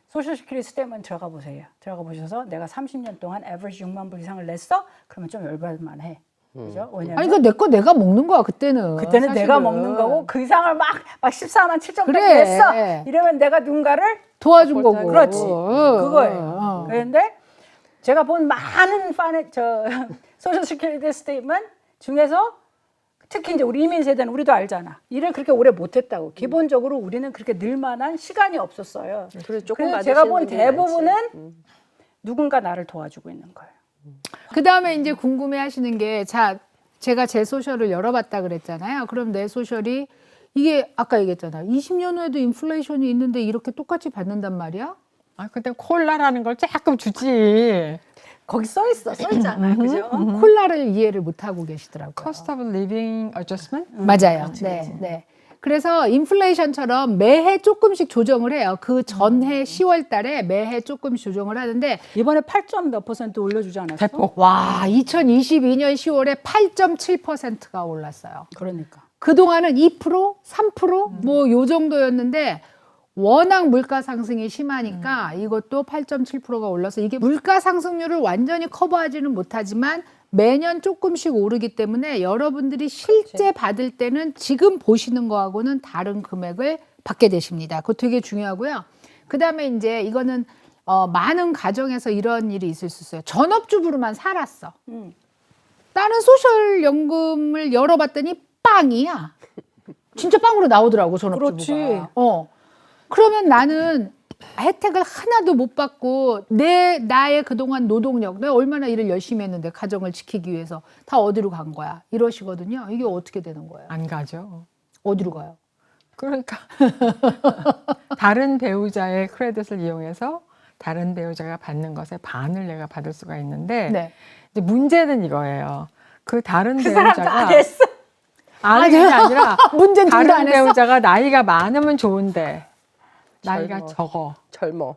소셜 시큐리티 스테이트먼트 들어가 보세요. 들어가 보셔서 내가 30년 동안 에버리지 6만 불 이상을 냈어? 그러면 좀 열받을 만해. 그죠? 왜냐면 아니 그 내가 먹는 거야 그때는. 그때는 내가 사실은. 먹는 거고 그 이상을 막 14만 7천 그래. 불 냈어. 이러면 내가 누군가를 도와준 거고. 그렇지. 그거예요. 그런데 제가 본 많은 소셜 시큐리티 스테이트먼트 중에서 특히 이제 우리 이민 세대는 우리도 알잖아. 일을 그렇게 오래 못했다고. 기본적으로 우리는 그렇게 늘만한 시간이 없었어요. 그래서 조금 그래서 제가 본 받으시는 분들이 대부분은 많지. 누군가 나를 도와주고 있는 거예요. 그 다음에 이제 궁금해하시는 게 제가 제 소셜을 열어봤다 그랬잖아요. 그럼 내 소셜이 이게 아까 얘기했잖아. 20년 후에도 인플레이션이 있는데 이렇게 똑같이 받는단 말이야? 아 근데 콜라라는 걸 조금 주지. 거기 써 있잖아. 그죠? 콜라를 이해를 못 하고 계시더라고요. Cost of Living Adjustment? 맞아요. 네. 그래서 인플레이션처럼 매해 조금씩 조정을 해요. 그 전해 10월 달에 매해 조금씩 조정을 하는데 이번에 8점 몇 % 올려주지 않았어? 대폭. 와, 2022년 10월에 8.7%가 올랐어요. 그러니까. 그동안은 2%, 3% 뭐 요 정도였는데 워낙 물가 상승이 심하니까 이것도 8.7%가 올라서 이게 물가 상승률을 완전히 커버하지는 못하지만 매년 조금씩 오르기 때문에 여러분들이 실제 받을 때는 지금 보시는 거하고는 다른 금액을 받게 되십니다. 그거 되게 중요하고요. 그다음에 이제 이거는 많은 가정에서 이런 일이 있을 수 있어요. 전업주부로만 살았어. 다른 소셜연금을 열어봤더니 빵이야. 진짜 빵으로 나오더라고, 전업주부가. 그렇지. 그러면 나는 혜택을 하나도 못 받고 나의 그동안 노동력, 내가 얼마나 일을 열심히 했는데 가정을 지키기 위해서 다 어디로 간 거야? 이러시거든요. 이게 어떻게 되는 거예요? 안 가죠. 어디로 가요? 그러니까 다른 배우자의 크레딧을 이용해서 다른 배우자가 받는 것의 반을 내가 받을 수가 있는데 네. 이제 문제는 이거예요. 그 다른 사람 다 배우자가 됐어. 아니 그게 아니라 문제는 둘 다 다른 안 했어? 배우자가 나이가 많으면 좋은데 나이가 젊어. 적어. 젊어.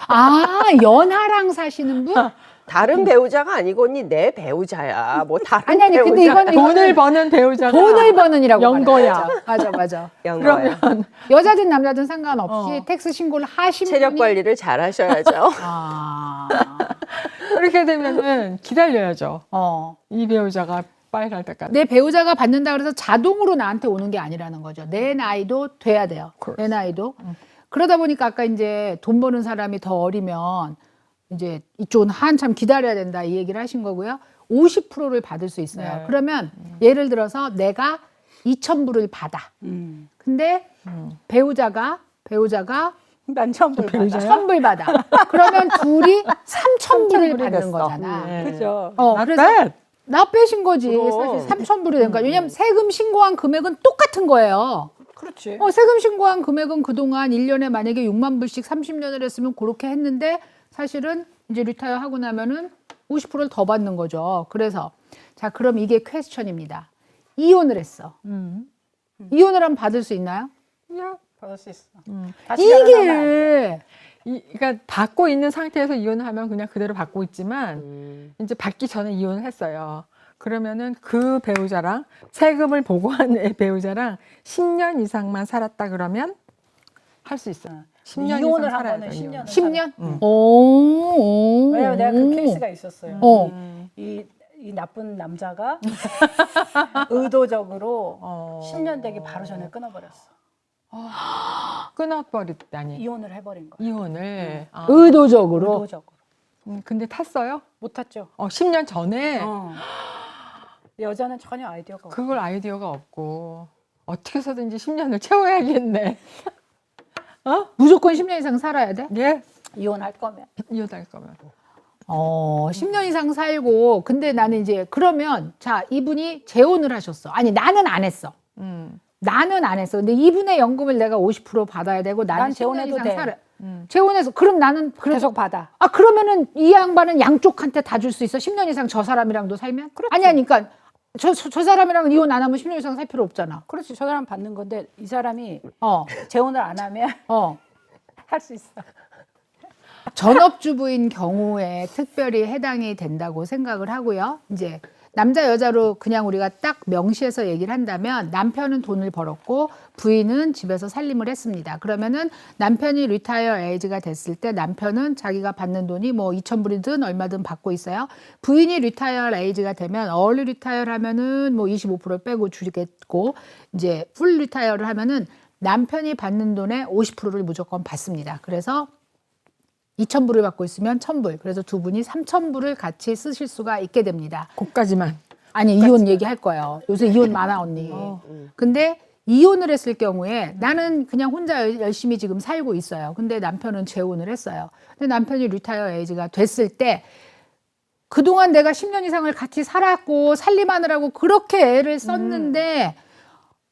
아, 연하랑 사시는 분? 다른 배우자가 아니고 언니 내 배우자야. 뭐 다른 아니, 근데 이거는 돈을 버는 배우자가 돈을 버는이라고 연거야. 맞아, 맞아. 연거야. 여자든 남자든 상관없이 어. 텍스 신고를 하신 체력 분이 관리를 잘 하셔야죠. 아, 그렇게 되면은 기다려야죠. 어. 이 배우자가 빨갈 때까지. 내 배우자가 받는다 그래서 자동으로 나한테 오는 게 아니라는 거죠. 내 나이도 돼야 돼요. 내 나이도. 그러다 보니까 아까 이제 돈 버는 사람이 더 어리면 이제 이쪽은 한참 기다려야 된다 이 얘기를 하신 거고요. 50%를 받을 수 있어요. 네. 그러면 예를 들어서 내가 2,000불을 받아. 근데 배우자가 난 처음 볼 배우자야? 1,000불 받아. 그러면 둘이 3,000불을 3,000불이 받는 됐어. 거잖아. 네. 그죠. Not 그래서 bad. 나 빼신 거지. 그럼. 사실 3,000불이 된 거야. 왜냐면 세금 신고한 금액은 똑같은 거예요. 그렇지. 세금 신고한 금액은 그동안 1년에 만약에 6만 불씩 30년을 했으면 그렇게 했는데 사실은 이제 리타이어 하고 나면은 50%를 더 받는 거죠. 그래서 자, 그럼 이게 퀘스천입니다. 이혼을 했어. 이혼을 하면 받을 수 있나요? 야, 받을 수 있어. 다시 결혼하면 안 돼. 이게 그러니까 받고 있는 상태에서 이혼을 하면 그냥 그대로 받고 있지만 이제 받기 전에 이혼을 했어요. 그러면은 그 배우자랑 세금을 보고한 배우자랑 10년 이상만 살았다 그러면 할 수 있어요. 10년 이혼을 이상 살아야 하면은 돼요. 10년. 10년? 오. 왜냐면 내가 그 케이스가 있었어요. 이 나쁜 남자가 의도적으로 10년 되기 바로 전에 끊어버렸어. 끊어버렸다니. 이혼을 해버린 거야. 이혼을. 아. 의도적으로. 의도적으로. 근데 탔어요? 못 탔죠. 10년 전에 여자는 전혀 아이디어가 없어. 그걸 아이디어가 없고 어떻게 해서든지 10년을 채워야겠네. 무조건 10년 이상 살아야 돼? 예, 이혼할 거면. 이혼할 거면. 10년 이상 살고, 근데 나는 이제, 그러면, 자, 이분이 재혼을 하셨어. 아니, 나는 안 했어. 나는 안 했어. 근데 이분의 연금을 내가 50% 받아야 되고, 나는 난 10년 재혼해도 이상 돼. 살아. 재혼해서, 그럼 나는, 계속 받아. 그러면은 이 양반은 양쪽한테 다 줄 수 있어? 10년 이상 저 사람이랑도 살면? 아니, 그러니까, 저 사람이랑 이혼 안 하면 10년 이상 살 필요 없잖아. 그렇지. 저 사람 받는 건데 이 사람이 어, 재혼을 안 하면 어. 할 수 있어. 전업주부인 경우에 특별히 해당이 된다고 생각을 하고요. 이제 남자 여자로 그냥 우리가 딱 명시해서 얘기를 한다면 남편은 돈을 벌었고 부인은 집에서 살림을 했습니다. 그러면은 남편이 리타이어 에이지가 됐을 때 남편은 자기가 받는 돈이 뭐 2,000불이든 얼마든 받고 있어요. 부인이 리타이어 에이지가 되면 얼리 리타이어를 하면은 뭐 25%를 빼고 주겠고 이제 풀 리타이어를 하면은 남편이 받는 돈의 50%를 무조건 받습니다. 그래서 2,000불을 받고 있으면 1,000불. 그래서 두 분이 3,000불을 같이 쓰실 수가 있게 됩니다. 고까지만. 아니, 이혼 얘기할 거예요. 요새 이혼 많아, 언니. 근데 이혼을 했을 경우에 나는 그냥 혼자 열심히 지금 살고 있어요. 근데 남편은 재혼을 했어요. 근데 남편이 리타이어 에이지가 됐을 때 그동안 내가 10년 이상을 같이 살았고 살림하느라고 그렇게 애를 썼는데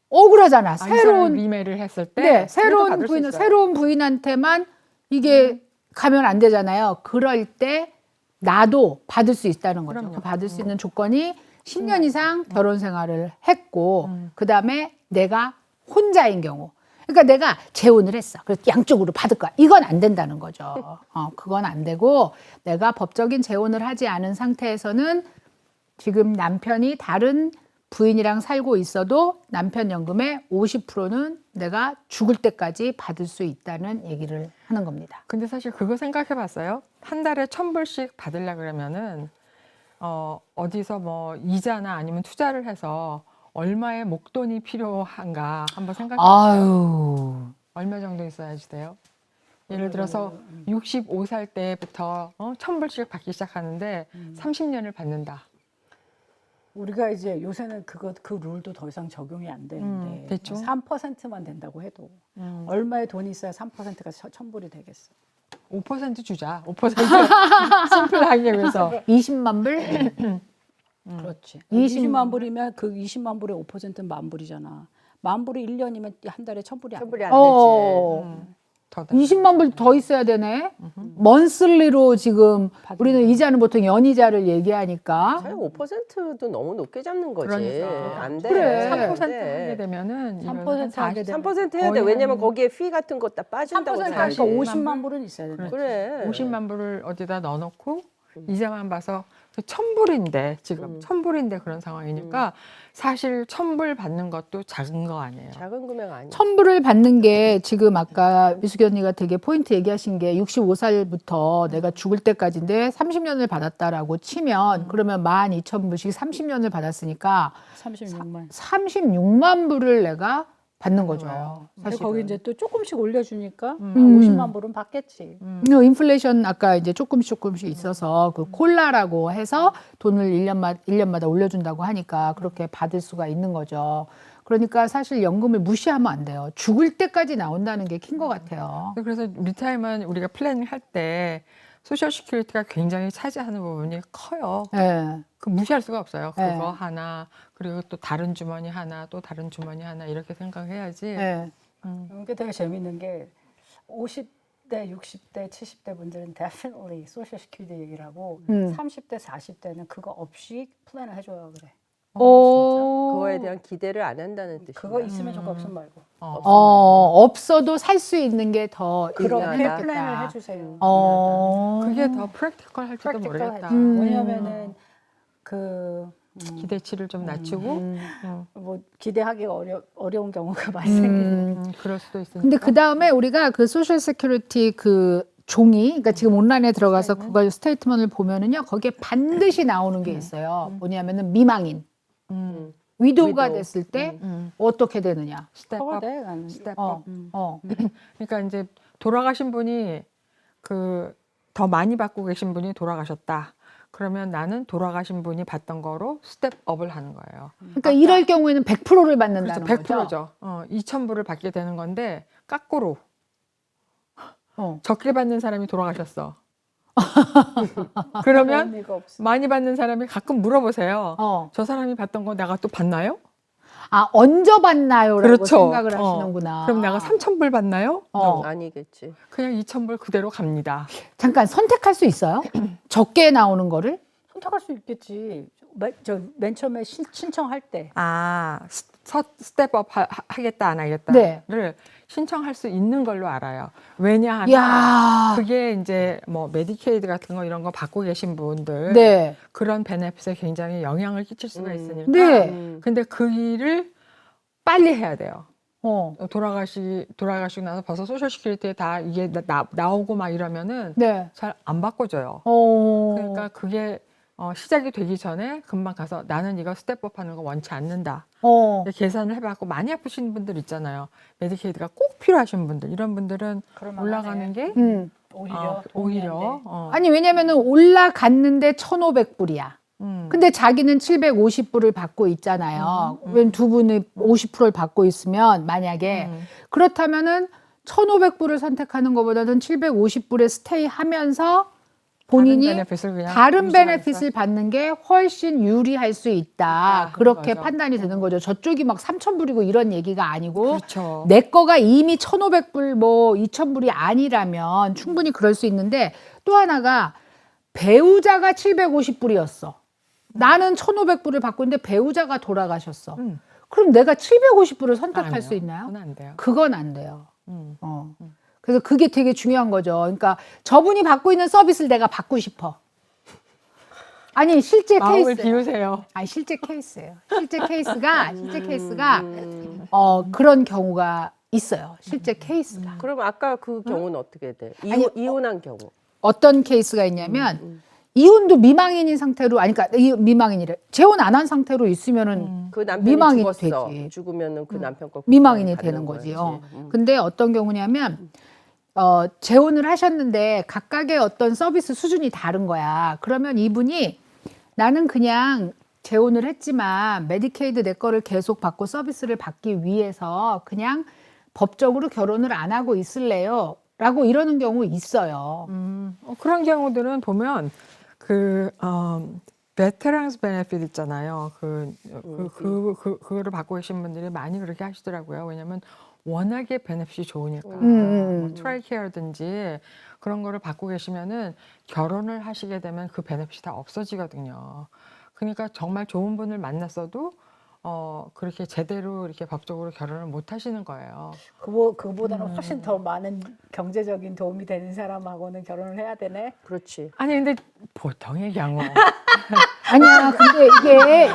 억울하잖아. 새로운 리메를 했을 때 네, 그래도 새로운 받을 수 부인, 있어요. 새로운 부인한테만 이게 가면 안 되잖아요. 그럴 때 나도 받을 수 있다는 거죠. 그럼요. 그 받을 수 있는 조건이 10년 이상 결혼 생활을 했고, 그 다음에 내가 혼자인 경우. 그러니까 내가 재혼을 했어. 그래서 양쪽으로 받을 거야. 이건 안 된다는 거죠. 그건 안 되고 내가 법적인 재혼을 하지 않은 상태에서는 지금 남편이 다른 부인이랑 살고 있어도 남편 연금의 50%는 내가 죽을 때까지 받을 수 있다는 얘기를 하는 겁니다. 근데 사실 그거 생각해 봤어요? 한 달에 1,000불씩 받으려 그러면은 어디서 뭐 이자나 아니면 투자를 해서 얼마의 목돈이 필요한가 한번 생각해 보세요. 아유. 얼마 정도 있어야지 돼요? 예를 들어서 65살 때부터 1,000불씩 받기 시작하는데 30년을 받는다. 우리가 이제 요새는 그 룰도 더 이상 적용이 안 되는데 대충? 3%만 된다고 해도 음. 얼마의 돈이 있어야 3%가 1,000불이 되겠어. 5% 주자. 5% 심플하게 위해서. 20만 불? 그렇지. 20만 20만 불이면 그 20만 불의 5%는 만 불이잖아. 만 불이 1년이면 한 달에 1,000불이 안 돼. 천불이 안 되지. 더 20만 불 더 있어야 되네. 먼슬리로 지금 우리는 이자는 보통 연이자를 얘기하니까. 사실 5%도 너무 높게 잡는 거지. 그러니까. 안 돼. 그래. 3% 안 돼. 하게 되면은 3% 하게 되면 3% 해야 돼. 거의 왜냐면 한- 거기에 피 같은 거 다 빠진다고 3% 생각해. 하니까 50만 50만 불은 있어야 된다. 그래. 50만 불을 어디다 넣어놓고 이자만 봐서 1,000불인데 지금 1,000불인데 그런 상황이니까 사실 1,000불 받는 것도 작은 거 아니에요. 작은 금액 아니야. 1,000불을 받는 게 지금 아까 미숙이 언니가 되게 포인트 얘기하신 게 65살부터 내가 죽을 때까지인데 30년을 받았다라고 치면 그러면 12,000불씩 30년을 받았으니까 36만. 36만 불을 내가 받는 거죠. 근데 사실은. 거기 이제 또 조금씩 올려주니까 음. 50만 불은 받겠지. 인플레이션 아까 이제 조금씩 있어서 그 콜라라고 해서 돈을 1년마다 올려준다고 하니까 그렇게 받을 수가 있는 거죠. 그러니까 사실 연금을 무시하면 안 돼요. 죽을 때까지 나온다는 게 큰 것 같아요. 그래서 리타이먼 우리가 플래닝 할 때 소셜 시큐리티가 굉장히 차지하는 부분이 커요. 예. 그 무시할 수가 없어요. 그거 네. 하나 그리고 또 다른 주머니 하나 또 다른 주머니 하나 이렇게 생각해야지. 예. 이게 되게 재밌는 게 50대, 60대, 70대 분들은 definitely 소셜 시큐리티 얘기를 하고 30대, 40대는 그거 없이 플랜을 해줘요 그래. 그거에 대한 기대를 안 한다는 뜻이야. 그거 있으면 좋고 없으면 말고. 없어도 살 수 있는 게 더 그렇게 유리하다. 플랜을 해주세요. 그게 더 프랙티컬 할지도 프랙티컬 모르겠다. 하지. 왜냐면은 그 기대치를 좀 낮추고 뭐 기대하기가 어려운 경우가 발생해요. 그럴 수도 있으니까. 근데 그 다음에 우리가 그 소셜 세큐리티 그 종이, 그러니까 지금 온라인에 들어가서 그걸 스테이트먼을 보면은요, 거기에 반드시 나오는 게 있어요. 뭐냐면은 미망인, 위도우가 위도우. 됐을 때 어떻게 되느냐. 스텝업, 돼, 나는. 스텝업. 어. 그러니까 이제 돌아가신 분이 그 더 많이 받고 계신 분이 돌아가셨다. 그러면 나는 돌아가신 분이 받던 거로 스텝업을 하는 거예요. 그러니까 이럴 경우에는 100%를 받는다는 그렇죠. 거죠. 100%죠. 2,000불을 받게 되는 건데 까꾸로 어. 적게 받는 사람이 돌아가셨어. 그러면 의미가 없어. 많이 받는 사람이 가끔 물어보세요. 어. 저 사람이 받던 거 내가 또 받나요? 아, 얹어 받나요라고 그렇죠. 생각을 하시는구나. 그럼 내가 3,000불 받나요? 아니겠지. 그냥 2,000불 그대로 갑니다. 잠깐 선택할 수 있어요? 적게 나오는 거를? 선택할 수 있겠지. 맨 처음에 신청할 때. 스텝업 하겠다 안 하겠다를 네. 신청할 수 있는 걸로 알아요. 왜냐하면 야. 그게 이제 뭐 메디케이드 같은 거 이런 거 받고 계신 분들 네. 그런 베네핏에 굉장히 영향을 끼칠 수가 있으니까. 네. 근데 그 일을 빨리 해야 돼요. 어. 돌아가시고 나서 벌써 소셜 시큐리티에 다 이게 나오고 막 이러면은 네. 잘 안 바꿔줘요. 어. 그러니까 그게 시작이 되기 전에 금방 가서 나는 이거 스텝업 하는 거 원치 않는다. 어. 계산을 해봤고 많이 아프신 분들 있잖아요. 메디케이드가 꼭 필요하신 분들 이런 분들은 그럴만하네. 올라가는 게 오히려 아니 왜냐면은 올라갔는데 1,500불이야. 근데 자기는 750불을 받고 있잖아요. 웬 두 분이 50%를 받고 있으면 만약에 그렇다면은 1,500불을 선택하는 것보다는 750불에 스테이 하면서 본인이 다른 베네핏을 받는 게 훨씬 유리할 수 있다. 그렇게 거죠. 판단이 되는 거죠. 저쪽이 막 3,000불이고 이런 얘기가 아니고 그렇죠. 내 거가 이미 1,500불 뭐 2,000불이 아니라면 충분히 그럴 수 있는데 또 하나가 배우자가 750불이었어. 나는 1,500불을 받고 있는데 배우자가 돌아가셨어. 그럼 내가 750불을 선택할 수 아니요. 있나요? 그건 안 돼요. 그건 안 돼요. 음. 그래서 그게 되게 중요한 거죠. 그러니까 저분이 받고 있는 서비스를 내가 받고 싶어. 아니 실제 마음을 케이스. 비우세요. 아니 실제 케이스예요. 실제 케이스가 그런 경우가 있어요. 실제 케이스가. 그럼 아까 그 경우는 어떻게 돼? 아니, 이혼한 경우. 어떤 케이스가 있냐면 이혼도 미망인인 상태로 아니 그러니까 미망인이래. 재혼 안 한 상태로 있으면은 그 남편이 미망인이 죽었어. 되지. 죽으면은 그 남편 걸 미망인이 받는 되는 거지. 거지. 근데 어떤 경우냐면 재혼을 하셨는데 각각의 어떤 서비스 수준이 다른 거야. 그러면 이분이 나는 그냥 재혼을 했지만 메디케이드 내 거를 계속 받고 서비스를 받기 위해서 그냥 법적으로 결혼을 안 하고 있을래요? 라고 이러는 경우 있어요. 그런 경우들은 보면 베테랑스 베네핏 있잖아요. 그거를 받고 계신 분들이 많이 그렇게 하시더라고요. 왜냐하면 워낙에 베네핏이 좋으니까. 뭐 트라이케어든지 그런 거를 받고 계시면은 결혼을 하시게 되면 그 베네핏이 다 없어지거든요. 그러니까 정말 좋은 분을 만났어도 그렇게 제대로 이렇게 법적으로 결혼을 못 하시는 거예요. 그보다는 훨씬 더 많은 경제적인 도움이 되는 사람하고는 결혼을 해야 되네. 그렇지. 아니 근데 보통의 경우 아니야. 근데 이게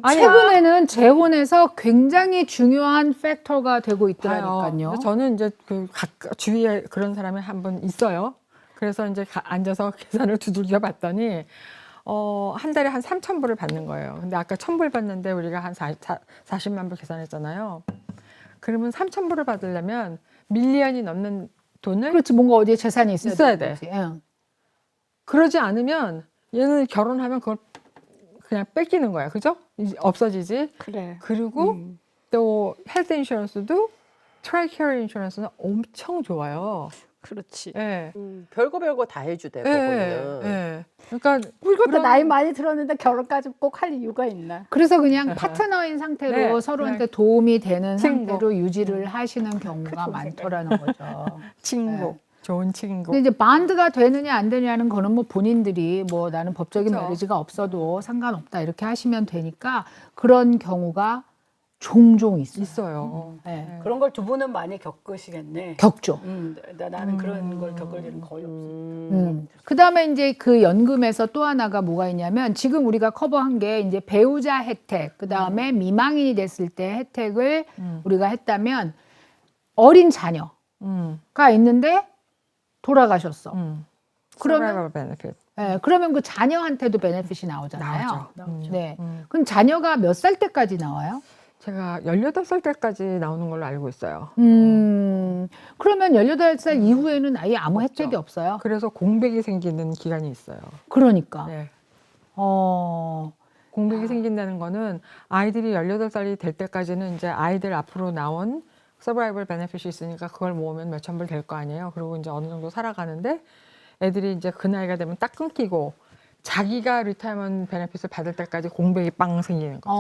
아니, 최근에는 재혼에서 굉장히 중요한 팩터가 되고 봐요. 있더라니까요. 근데 저는 이제 주위에 그런 사람이 한 분 있어요. 그래서 이제 앉아서 계산을 두들겨 봤더니 한 달에 한 3,000불을 받는 거예요. 근데 아까 1,000불 받는데 우리가 한 40만 불 계산했잖아요. 그러면 3,000불을 받으려면 밀리언이 넘는 돈을 그렇지. 뭔가 어디에 재산이 있어야 돼. 되지. 응. 그러지 않으면 얘는 결혼하면 그걸 그냥 뺏기는 거야. 그죠? 이제 없어지지. 그래. 그리고 또 헬스 인슈런스도 트라이케어 인슈런스는 엄청 좋아요. 그렇지. 예. 별거 다 해주대. 예. 그거는. 예. 그러니까 그것도 그런- 나이 많이 들었는데 결혼까지 꼭 할 이유가 있나? 그래서 그냥 파트너인 상태로 네, 서로한테 도움이 되는 친구. 상태로 유지를 하시는 경우가 많더라는 거죠. 친구, 좋은 친구. 근데 이제 반드가 되느냐 안 되냐는 거는 뭐 본인들이 뭐 나는 법적인 그쵸. 메리지가 없어도 상관없다 이렇게 하시면 되니까 그런 경우가 종종 있어요. 있어요. 네. 그런 걸 두 분은 많이 겪으시겠네. 겪죠. 나는 그런 걸 겪을 일은 거의 없어. 그 다음에 이제 그 연금에서 또 하나가 뭐가 있냐면 지금 우리가 커버한 게 이제 배우자 혜택, 그 다음에 미망인이 됐을 때 혜택을 우리가 했다면 어린 자녀가 음. 있는데 돌아가셨어. 그러면 Survivor benefit. 그러면 그 자녀한테도 베네핏이 나오잖아요. 나오죠. 네. 그럼 자녀가 몇 살 때까지 나와요? 제가 18살 때까지 나오는 걸로 알고 있어요. 그러면 18살 이후에는 아예 아무 혜택이 없어요. 그래서 공백이 생기는 기간이 있어요. 그러니까. 네. 어, 공백이 생긴다는 거는 아이들이 18살이 될 때까지는 이제 아이들 앞으로 나온 서바이벌 베네핏이 있으니까 그걸 모으면 몇천 불 될 거 아니에요. 그리고 이제 어느 정도 살아가는데 애들이 이제 그 나이가 되면 딱 끊기고 자기가 리타이먼 베네핏을 받을 때까지 공백이 빵 생기는 거죠.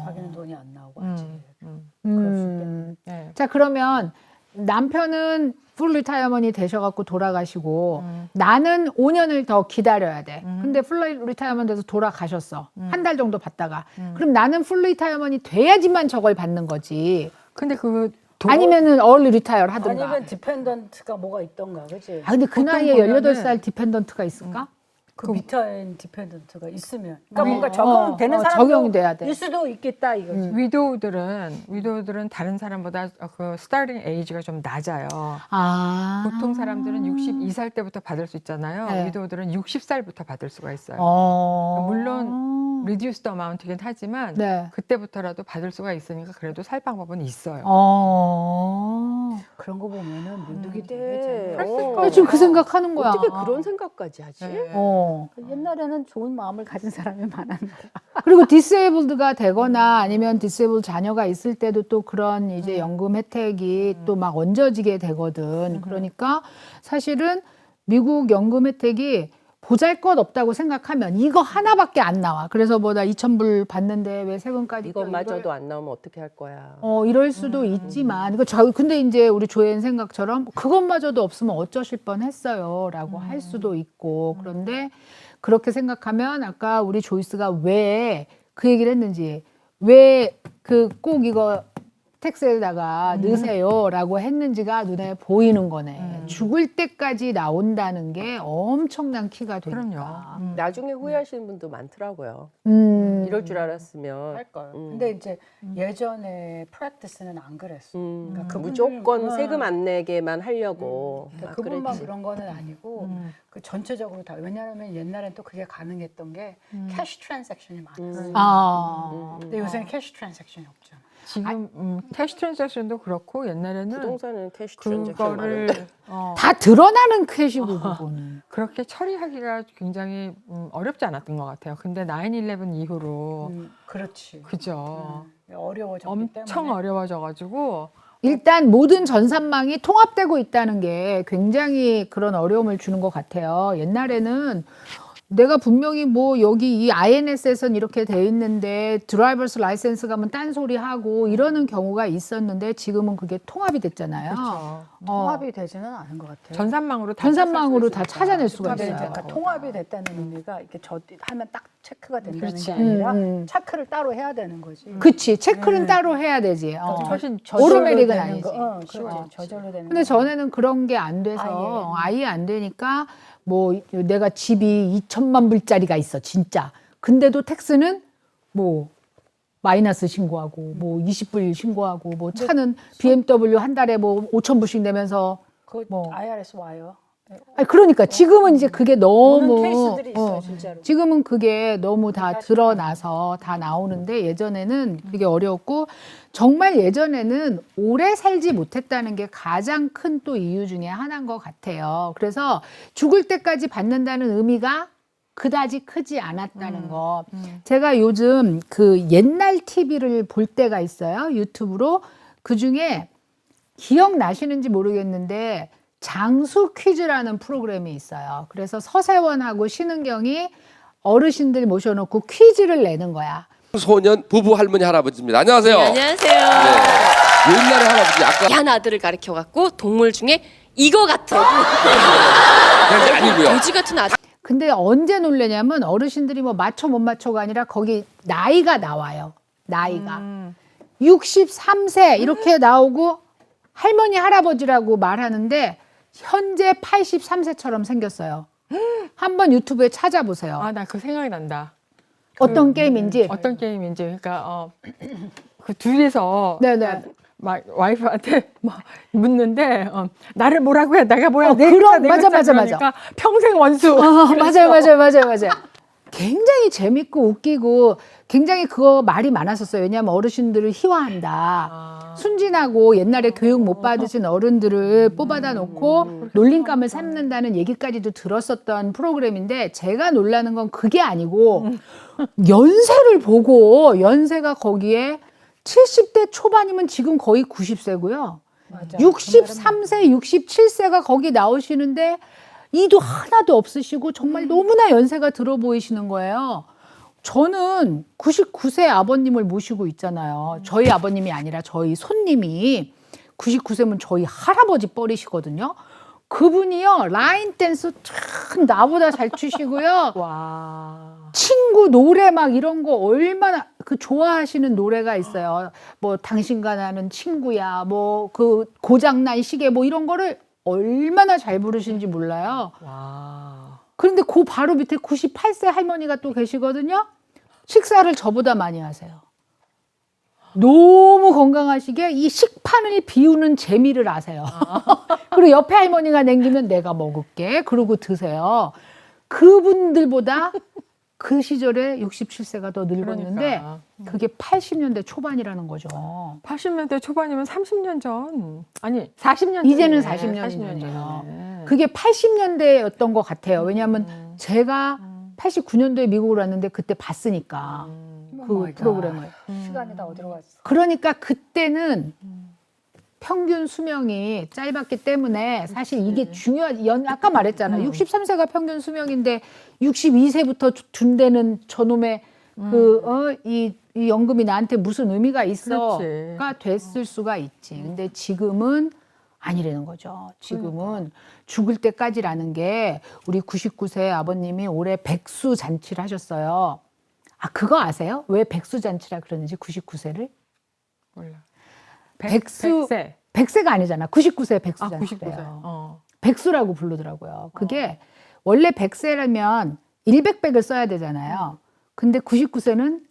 자기는 돈이 안 나오고 하지. 네. 자, 그러면 남편은 풀 리타이어먼이 되셔갖고 돌아가시고 나는 5년을 더 기다려야 돼. 근데 풀 리타이어먼 돼서 돌아가셨어. 한 달 정도 받다가. 그럼 나는 풀 리타이어먼이 돼야지만 저걸 받는 거지. 근데 그 아니면은 얼리 리타이어 하든가. 아니면 디펜던트가 뭐가 있던가, 그렇지? 아, 근데 그 보통 나이에 보면은 18살 디펜던트가 있을까? 그 밑에는 디펜던트가 있으면, 그러니까 뭔가 적용되는 사람도 적용이 돼야 돼. 일 수도 있겠다 이거지. 위도우들은 다른 사람보다 그 스타팅 에이지가 좀 낮아요. 아. 보통 사람들은 62살 때부터 받을 수 있잖아요. 네. 위도우들은 60살부터 받을 수가 있어요. 물론 리듀스드 어마운트긴 하지만 네. 그때부터라도 받을 수가 있으니까 그래도 살 방법은 있어요. 그런 거 보면은 미국이 네. 되게 나 지금 그 생각하는 거야. 어떻게 그런 생각까지 하지? 네. 옛날에는 좋은 마음을 가진 사람이 많았는데. 그리고 디세이블드가 되거나 아니면 디세이블 자녀가 있을 때도 또 그런 이제 연금 혜택이 또 막 얹어지게 되거든. 그러니까 사실은 미국 연금 혜택이 보잘것없다고 생각하면 이거 하나밖에 안 나와. 그래서 뭐 나 2,000불 받는데 왜 세금까지 이것마저도 안 나오면 어떻게 할 거야? 이럴 수도 있지만 근데 이제 우리 조앤 생각처럼 그것마저도 없으면 어쩌실 뻔했어요라고 할 수도 있고 그런데 그렇게 생각하면 아까 우리 조이스가 왜 그 얘기를 했는지 왜 그 꼭 이거 텍스에다가 넣으세요라고 했는지가 눈에 보이는 거네. 죽을 때까지 나온다는 게 엄청난 키가 되니까. 그럼요. 나중에 후회하시는 분도 많더라고요. 이럴 줄 알았으면. 할 걸. 근데 이제 예전에 프랙티스는 안 그랬어. 그러니까 그 그분들은- 무조건 세금 안 내게만 하려고. 그러니까 막 그분만 그랬지. 그런 거는 아니고 그 전체적으로 다. 왜냐하면 옛날엔 또 그게 가능했던 게 캐시 트랜잭션이 많았어. 아. 근데 요새는 캐시 트랜잭션이 없잖아. 지금 캐시 트랜잭션도 그렇고 옛날에는 부동산은 캐시 트랜잭션 많은데. 그거를 다 드러나는 캐시고 그거는. 그렇게 처리하기가 굉장히 어렵지 않았던 것 같아요. 근데 9/11 이후로 그렇지. 그죠. 어려워졌기 엄청 때문에. 어려워져가지고 일단 모든 전산망이 통합되고 있다는 게 굉장히 그런 어려움을 주는 것 같아요. 옛날에는 내가 분명히 뭐 여기 이 INS에선 이렇게 돼 있는데 드라이버스 라이센스 가면 딴소리 하고 이러는 경우가 있었는데 지금은 그게 통합이 됐잖아요. 그렇죠. 통합이 되지는 않은 것 같아요. 전산망으로 다 전산망으로 다 찾을 수 있으니까. 찾아낼 수가 근데 있어요. 이제 약간 통합이 됐다는 의미가 이렇게 저 하면 딱 체크가 된다는 그렇지. 게 아니라 음. 체크를 따로 해야 되는 거지. 그치 체크는 따로 해야 되지. 훨씬 오르메릭은 되는 아니지. 거. 그렇지. 저절로 되는 근데 거. 전에는 그런 게 안 돼서 아예 안 되니까 뭐 내가 집이 2천만 불짜리가 있어 진짜. 근데도 텍스는 뭐 마이너스 신고하고 뭐 20불 신고하고 뭐 차는 BMW 한 달에 뭐 5천 불씩 내면서 그 뭐. IRS 와요. 아니 그러니까 지금은 이제 그게 오는 너무 케이스들이 있어요, 진짜로. 지금은 그게 너무 다 드러나서 다 나오는데 예전에는 그게 어려웠고 정말 예전에는 오래 살지 못했다는 게 가장 큰 또 이유 중에 하나인 것 같아요. 그래서 죽을 때까지 받는다는 의미가 그다지 크지 않았다는 거. 제가 요즘 그 옛날 TV를 볼 때가 있어요. 유튜브로. 그중에 기억나시는지 모르겠는데 장수 퀴즈라는 프로그램이 있어요. 그래서 서세원하고 신은경이 어르신들 모셔놓고 퀴즈를 내는 거야. 소년 부부 할머니 할아버지입니다. 안녕하세요. 안녕하세요. 네. 옛날에 할아버지 아까 한 아들을 가르쳐 갖고 동물 중에 이거 같은 그게 아니고요. 돼지 같은 아들. 근데 언제 놀래냐면 어르신들이 뭐 맞춰 못 맞춰가 아니라 거기 나이가 나와요. 나이가. 63세 이렇게 나오고 할머니 할아버지라고 말하는데 현재 83세처럼 생겼어요. 한번 유튜브에 찾아보세요. 아, 나 그 생각이 난다. 어떤 게임인지. 어떤 게임인지. 그러니까 그 둘이서 네네. 막 와이프한테 막 묻는데 나를 뭐라고 해? 내가 뭐야? 내 그럼, 글자, 내 맞아, 글자 맞아, 그러니까 평생 원수. 맞아요. 굉장히 재밌고 웃기고 굉장히 그거 말이 많았었어요. 왜냐하면 어르신들을 희화한다. 순진하고 옛날에 교육 못 받으신 어른들을 뽑아다 놓고 놀림감을 삼는다는 얘기까지도 들었었던 프로그램인데 제가 놀라는 건 그게 아니고 연세를 보고 연세가 거기에 70대 초반이면 지금 거의 90세고요. 맞아. 63세, 67세가 거기 나오시는데 이도 하나도 없으시고 정말 너무나 연세가 들어 보이시는 거예요. 저는 99세 아버님을 모시고 있잖아요. 저희 아버님이 아니라 저희 손님이 99세면 저희 할아버지 뻘이시거든요. 그분이요 라인 댄스 참 나보다 잘 추시고요. 와. 친구 노래 막 이런 거 얼마나 그 좋아하시는 노래가 있어요. 뭐 당신과 나는 친구야. 뭐 그 고장난 시계 뭐 이런 거를 얼마나 잘 부르시는지 몰라요. 와. 그런데 그 바로 밑에 98세 할머니가 또 계시거든요. 식사를 저보다 많이 하세요. 너무 건강하시게 이 식판을 비우는 재미를 아세요. 그리고 옆에 할머니가 남기면 내가 먹을게. 그러고 드세요. 그분들보다 그 시절에 67세가 더 늙었는데 그러니까. 그게 80년대 초반이라는 거죠. 80년대 초반이면 30년 전. 아니, 40년 이제는 전이네. 40년 40년 전이에요. 전이네. 그게 80년대였던 것 같아요. 왜냐하면 제가 89년도에 미국을 왔는데 그때 봤으니까 그 프로그램을. 시간이 다 어디로 갔어? 그러니까 그때는 평균 수명이 짧았기 때문에 사실 이게 아까 말했잖아. 63세가 평균 수명인데 62세부터 준다는 저놈의 이 연금이 나한테 무슨 의미가 있어가 됐을 수가 있지. 근데 지금은 아니라는 거죠. 지금은 죽을 때까지라는 게 우리 99세 아버님이 올해 백수 잔치를 하셨어요. 아, 그거 아세요? 왜 백수잔치라 그러는지 99세를? 몰라. 백수, 백세. 100세가 아니잖아. 99세 아, 백수잔치래요. 99세. 어. 백수라고 부르더라고요. 그게 원래 100세라면 100백을 써야 되잖아요. 근데 99세는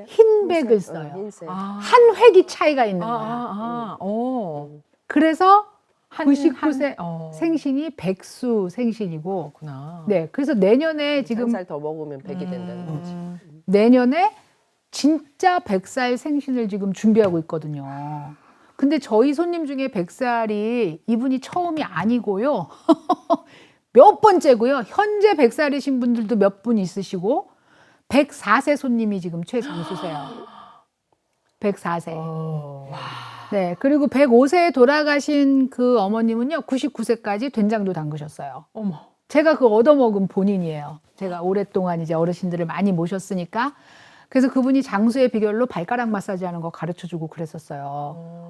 흰 백을 써요. 흰색. 아. 한 획이 차이가 있는 아, 거야. 아, 아. 오. 그래서 한- 99세 어. 생신이 백수 생신이고, 그렇구나. 네, 그래서 내년에 지금 한 살 더 먹으면 100이 된다는 거지. 내년에 진짜 100살 생신을 지금 준비하고 있거든요. 근데 저희 손님 중에 100살이 이분이 처음이 아니고요. 몇 번째고요. 현재 100살이신 분들도 몇 분 있으시고 104세 손님이 지금 최장수세요. 104세. 네, 그리고 105세에 돌아가신 그 어머님은요. 99세까지 된장도 담그셨어요. 어머. 제가 그 얻어먹은 본인이에요. 제가 오랫동안 이제 어르신들을 많이 모셨으니까. 그래서 그분이 장수의 비결로 발가락 마사지 하는 거 가르쳐 주고 그랬었어요.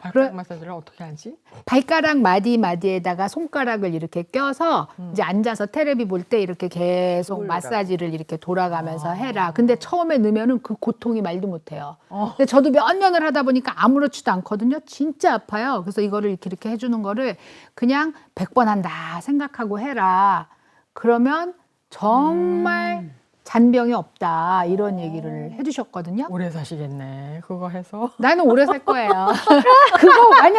발가락 마사지를 어떻게 하지? 발가락 마디마디에다가 손가락을 이렇게 껴서 이제 앉아서 테레비 볼 때 이렇게 계속 누르라고. 마사지를 이렇게 돌아가면서 해라. 근데 처음에 넣으면은 그 고통이 말도 못해요. 근데 저도 몇 년을 하다 보니까 아무렇지도 않거든요. 진짜 아파요. 그래서 이거를 이렇게 해주는 거를 그냥 100번 한다 생각하고 해라. 그러면 정말 잔병이 없다. 이런 얘기를 해주셨거든요. 오래 사시겠네. 그거 해서. 나는 오래 살 거예요.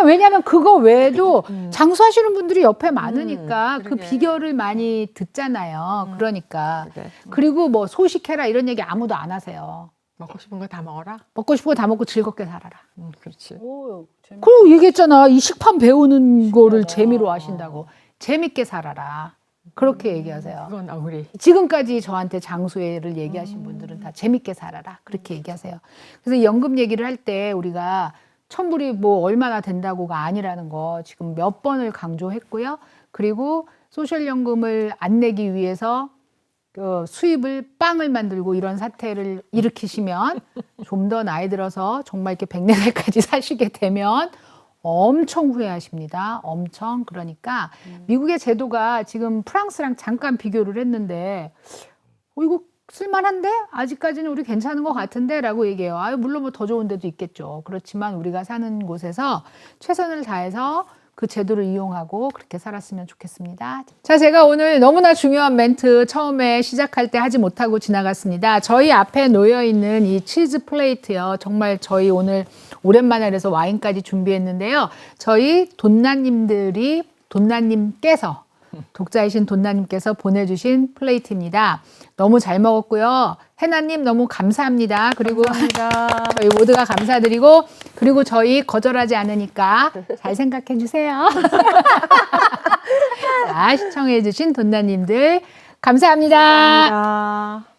왜냐면 그거 외에도 장수하시는 분들이 옆에 많으니까 그 그러게. 비결을 많이 듣잖아요. 그러니까. 그래. 그리고 뭐 소식해라 이런 얘기 아무도 안 하세요. 먹고 싶은 거 다 먹어라. 먹고 싶은 거 다 먹고 즐겁게 살아라. 그렇지. 오, 재밌- 그리고 얘기했잖아. 이 식판 배우는 거를 재미로 하신다고. 재밌게 살아라. 그렇게 얘기하세요. 그건 억울해. 지금까지 저한테 장수회를 얘기하신 분들은 다 재밌게 살아라. 그렇게 얘기하세요. 그래서 이 연금 얘기를 할 때 우리가 천불이 뭐 얼마나 된다고가 아니라는 거 지금 몇 번을 강조했고요. 그리고 소셜연금을 안 내기 위해서 수입을 빵을 만들고 이런 사태를 일으키시면 좀 더 나이 들어서 정말 이렇게 104살까지 사시게 되면 엄청 후회하십니다. 엄청. 그러니까 미국의 제도가 지금 프랑스랑 잠깐 비교를 했는데 이거 쓸만한데? 아직까지는 우리 괜찮은 것 같은데? 라고 얘기해요. 물론 뭐 더 좋은 데도 있겠죠. 그렇지만 우리가 사는 곳에서 최선을 다해서 그 제도를 이용하고 그렇게 살았으면 좋겠습니다. 자, 제가 오늘 너무나 중요한 멘트 처음에 시작할 때 하지 못하고 지나갔습니다. 저희 앞에 놓여있는 이 치즈 플레이트요. 정말 저희 오늘 오랜만에 그래서 와인까지 준비했는데요. 저희 돈나님께서 독자이신 돈나님께서 보내주신 플레이트입니다. 너무 잘 먹었고요. 해나님 너무 감사합니다. 그리고 저희 모두가 감사드리고 그리고 저희 거절하지 않으니까 잘 생각해 주세요. 자, 시청해 주신 돈나님들 감사합니다. 감사합니다.